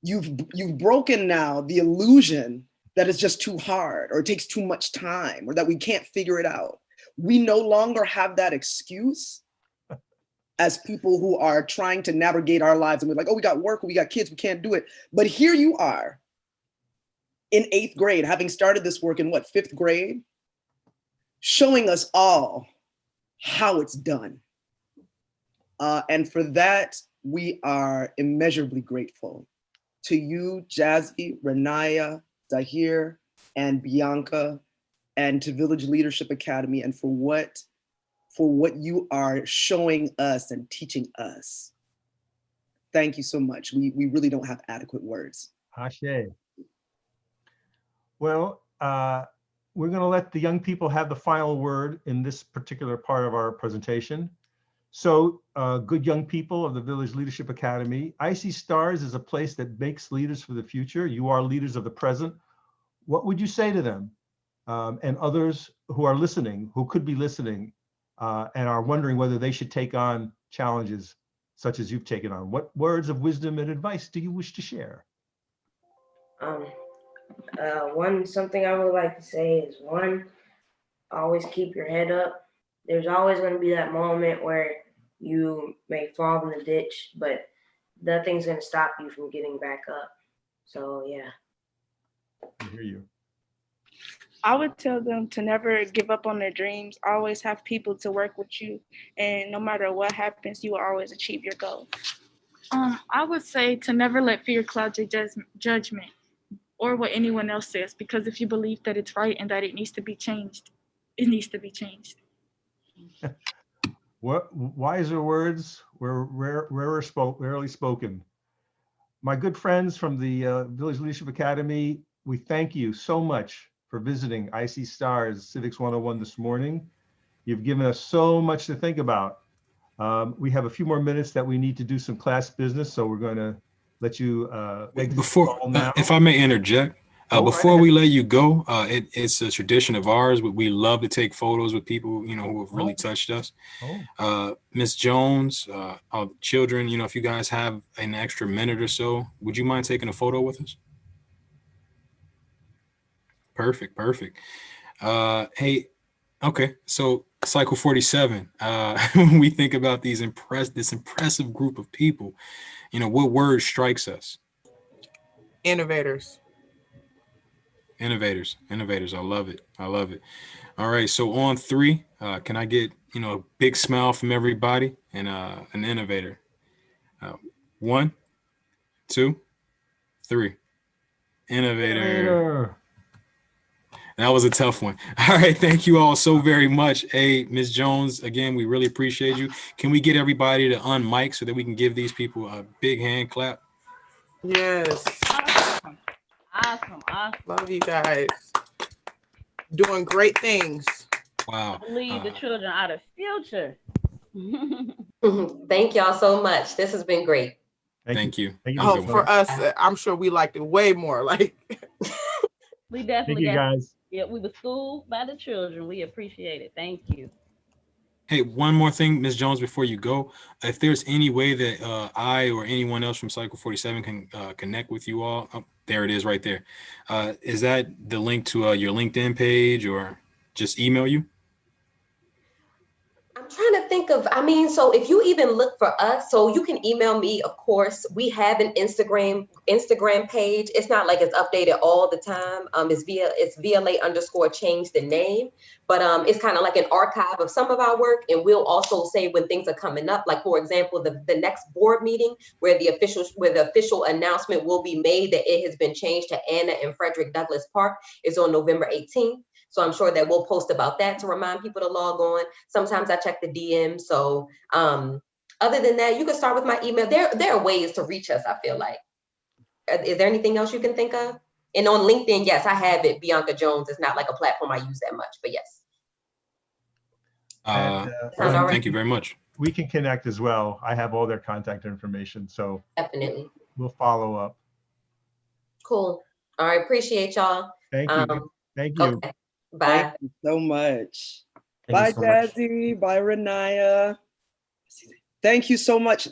You've broken now the illusion that it's just too hard or it takes too much time or that we can't figure it out. We no longer have that excuse as people who are trying to navigate our lives and we're like, oh, we got work, we got kids, we can't do it. But here you are in 8th grade, having started this work in 5th grade, showing us all how it's done. And for that, we are immeasurably grateful to you, Jazzy, Renaya, Zahir, and Bianca, and to Village Leadership Academy, and for what you are showing us and teaching us. Thank you so much. We really don't have adequate words. Ashe. Well, we're going to let the young people have the final word in this particular part of our presentation. So good young people of the Village Leadership Academy, IC Stars is a place that makes leaders for the future. You are leaders of the present. What would you say to them and others who are listening, who could be listening and are wondering whether they should take on challenges such as you've taken on? What words of wisdom and advice do you wish to share? Something I would like to say is always keep your head up. There's always going to be that moment where you may fall in the ditch, but nothing's going to stop you from getting back up. So yeah. I hear you. I would tell them to never give up on their dreams. Always have people to work with you, and no matter what happens, you will always achieve your goal. I would say to never let fear cloud your judgment or what anyone else says, because if you believe that it's right and that it needs to be changed, it needs to be changed. What wiser words were rarely spoken. My good friends from the Village Leadership Academy, we thank you so much for visiting IC Stars Civics 101 this morning. You've given us so much to think about. We have a few more minutes that we need to do some class business, so we're going to let you exit before now. if I may interject, before we let you go, it's a tradition of ours. We love to take photos with people, who have really touched us. Miss Jones, all the children, if you guys have an extra minute or so, would you mind taking a photo with us? Perfect. Hey, okay. So Cycle 47, when we think about this impressive group of people, what word strikes us? Innovators. I love it. All right. So on 3, can I get, a big smile from everybody and an innovator? 1, 2, 3. Innovator. That was a tough one. All right. Thank you all so very much. Hey, Ms. Jones, again, we really appreciate you. Can we get everybody to unmic so that we can give these people a big hand clap? Yes. Awesome. Love you guys. Doing great things. Wow. Lead the children out of future. Thank y'all so much. This has been great. Thank you. Oh, for us, I'm sure we liked it way more. We definitely Thank you, guys. Yeah, we were schooled by the children. We appreciate it. Thank you. Hey, one more thing, Ms. Jones, before you go, if there's any way that I or anyone else from Cycle 47 can connect with you all, there it is right there. Is that the link to your LinkedIn page or just email you? I'm trying to think of, so if you even look for us, so you can email me, of course. We have an Instagram page. It's not like it's updated all the time. It's VLA_change the name, but it's kind of like an archive of some of our work. And we'll also say when things are coming up, like for example, the next board meeting where the official announcement will be made that it has been changed to Anna and Frederick Douglass Park is on November 18th. So I'm sure that we'll post about that to remind people to log on. Sometimes I check the DM. So other than that, you can start with my email. There are ways to reach us, I feel like. Is there anything else you can think of? And on LinkedIn, yes, I have it. Bianca Jones. It's not like a platform I use that much, but yes. Thank you very much. We can connect as well. I have all their contact information. So definitely. We'll follow up. Cool. All right. Appreciate y'all. Thank you. Thank you. Okay. Bye. Thank you so much. Bye, Jazzy. Bye, Renaya. Thank you so much.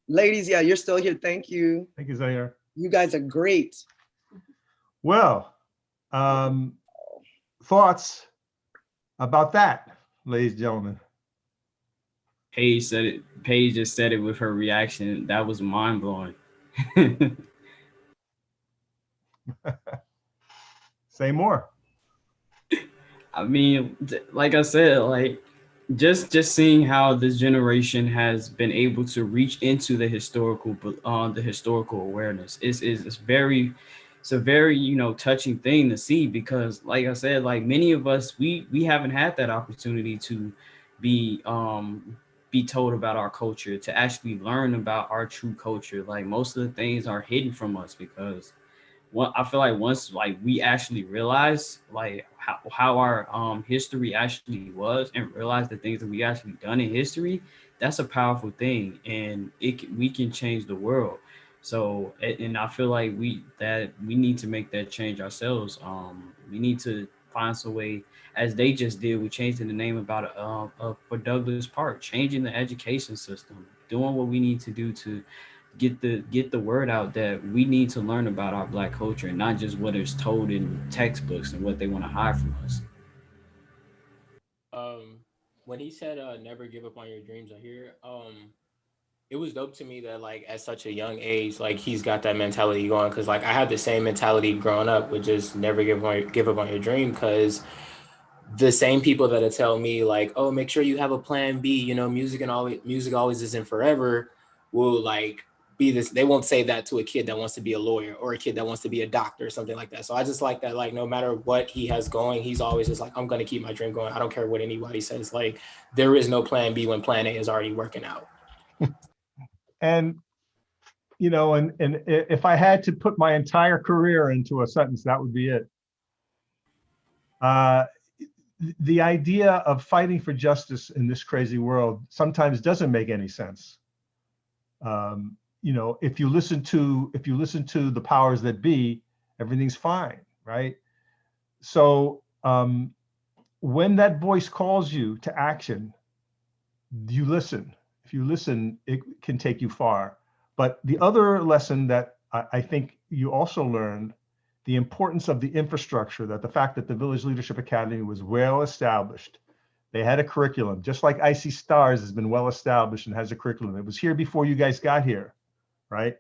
Ladies, yeah, you're still here. Thank you. Thank you, Zaire. You guys are great. Well, thoughts about that, ladies and gentlemen? Paige said it. Paige just said it with her reaction. That was mind blowing. Say more. I mean, like I said, like just seeing how this generation has been able to reach into the historical awareness is a very touching thing to see, because like I said, like many of us, we haven't had that opportunity to be told about our culture, to actually learn about our true culture. Like most of the things are hidden from us, because I feel like once like we actually realize like how our history actually was, and realize the things that we actually done in history, that's a powerful thing, and we can change the world. So, and I feel like we need to make that change ourselves. We need to find some way, as they just did. We changed the name about for Douglas Park, changing the education system, doing what we need to do to get the word out that we need to learn about our Black culture and not just what is told in textbooks and what they want to hide from us. When he said never give up on your dreams, it was dope to me that like at such a young age, like he's got that mentality going, because like I had the same mentality growing up, with just never give up on your dream, because the same people that tell me like, oh, make sure you have a plan B, you know, music always isn't forever, will like be this. They won't say that to a kid that wants to be a lawyer or a kid that wants to be a doctor or something like that. So I just like that, like no matter what he has going, he's always just like, I'm going to keep my dream going. I don't care what anybody says. Like there is no plan B when plan A is already working out. And, you know, and if I had to put my entire career into a sentence, that would be it. The idea of fighting for justice in this crazy world sometimes doesn't make any sense. You know, if you listen to the powers that be, everything's fine, right? So when that voice calls you to action, you listen. If you listen, it can take you far. But the other lesson that I think you also learned, the importance of the infrastructure, that the fact that the Village Leadership Academy was well established. They had a curriculum, just like IC Stars has been well established and has a curriculum. It was here before you guys got here, right?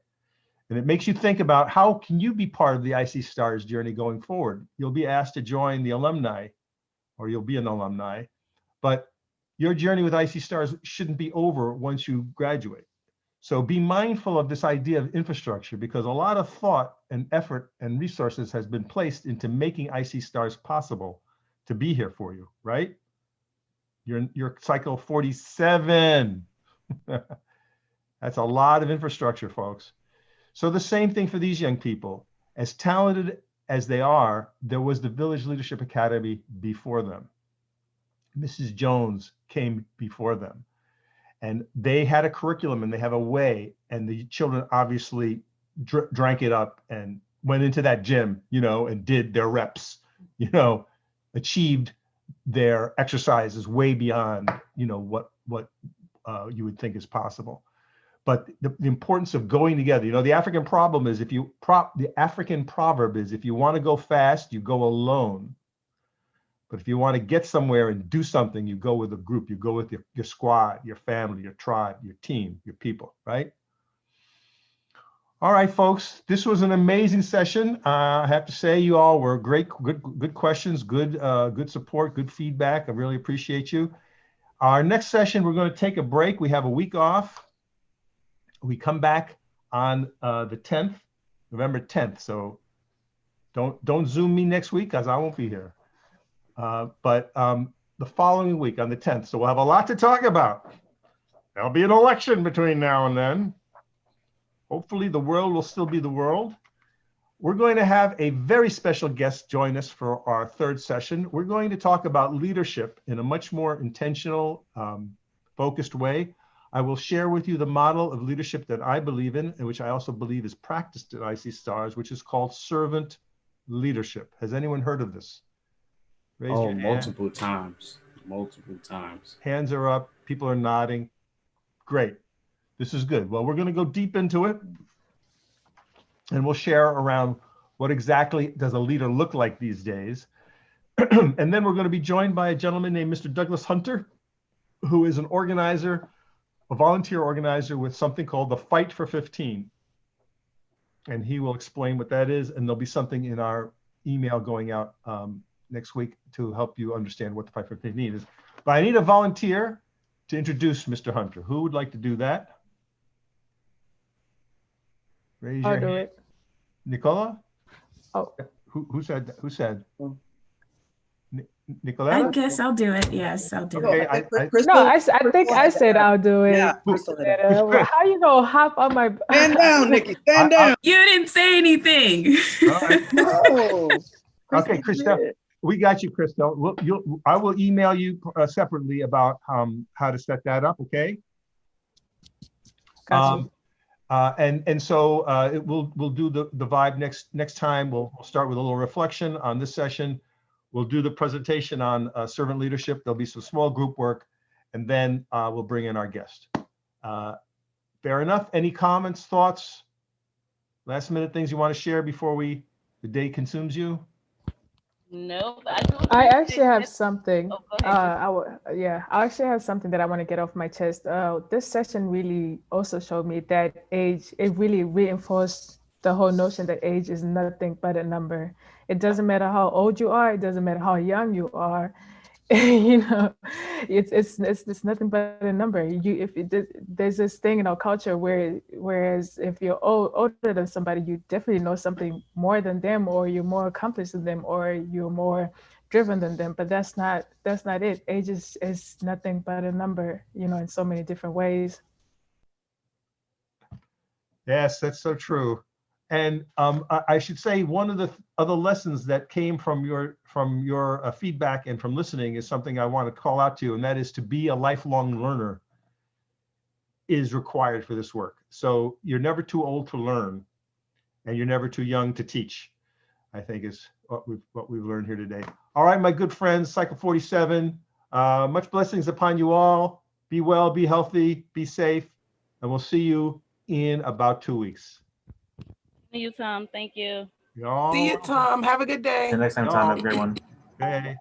And it makes you think about how can you be part of the IC Stars journey going forward. You'll be asked to join the alumni, or you'll be an alumni, but your journey with IC Stars shouldn't be over once you graduate. So be mindful of this idea of infrastructure, because a lot of thought and effort and resources has been placed into making IC Stars possible to be here for you, right? You're cycle 47. That's a lot of infrastructure, folks. So the same thing for these young people. As talented as they are, there was the Village Leadership Academy before them. Mrs. Jones came before them. And they had a curriculum and they have a way, and the children obviously drank it up and went into that gym, you know, and did their reps, you know, achieved their exercises way beyond, you know, what you would think is possible. But the importance of going together, you know, the African problem is the African proverb is, if you want to go fast, you go alone. But if you want to get somewhere and do something, you go with a group, you go with your squad, your family, your tribe, your team, your people, right? All right, folks, this was an amazing session. I have to say you all were great, good questions, good support, good feedback. I really appreciate you. Our next session, we're going to take a break. We have a week off. We come back on the 10th, November 10th. So don't Zoom me next week, because I won't be here. But the following week on the 10th. So we'll have a lot to talk about. There'll be an election between now and then. Hopefully the world will still be the world. We're going to have a very special guest join us for our third session. We're going to talk about leadership in a much more intentional, focused way. I will share with you the model of leadership that I believe in, and which I also believe is practiced at IC Stars, which is called servant leadership. Has anyone heard of this? Raise your hand. Multiple times. Hands are up, people are nodding. Great, this is good. Well, we're gonna go deep into it, and we'll share around what exactly does a leader look like these days. And then we're gonna be joined by a gentleman named Mr. Douglas Hunter, who is an organizer, a volunteer organizer with something called the Fight for 15. And he will explain what that is, and there'll be something in our email going out next week to help you understand what the Fight for 15 is. But I need a volunteer to introduce Mr. Hunter. Who would like to do that? Raise your hand. I'll do it. Nicola? Oh. Who said? Nicola? I guess I'll do it. Yes, I'll do Okay, it. I think I said I'll do it. Yeah, How you gonna hop on my? Stand down, Nikki. Stand down. You didn't say anything. All right. No. Okay, Christelle, we got you, Christelle. I will email you separately about how to set that up, okay? Gotcha. And so we'll do the vibe next time. We'll start with a little reflection on this session. We'll do the presentation on servant leadership. There'll be some small group work, and then we'll bring in our guest. Fair enough. Any comments, thoughts, last minute things you want to share before the day consumes you? Nope. I actually have something. Oh, go ahead. I actually have something that I want to get off my chest. This session really also showed me that age, it really reinforced the whole notion that age is nothing but a number. It doesn't matter how old you are. It doesn't matter how young you are. You know, it's nothing but a number. There's this thing in our culture whereas if you're older than somebody, you definitely know something more than them, or you're more accomplished than them, or you're more driven than them. But that's not it. Age is nothing but a number, you know, in so many different ways. Yes, that's so true. And I should say one of the other lessons that came from your feedback and from listening is something I want to call out to you, and that is to be a lifelong learner is required for this work. So you're never too old to learn, and you're never too young to teach, I think is what we've learned here today. All right, my good friends, Cycle 47, much blessings upon you all. Be well, be healthy, be safe, and we'll see you in about 2 weeks. See you, Tom. Thank you. See you, Tom. Have a good day. Until next time, Tom. Have a great one. Okay.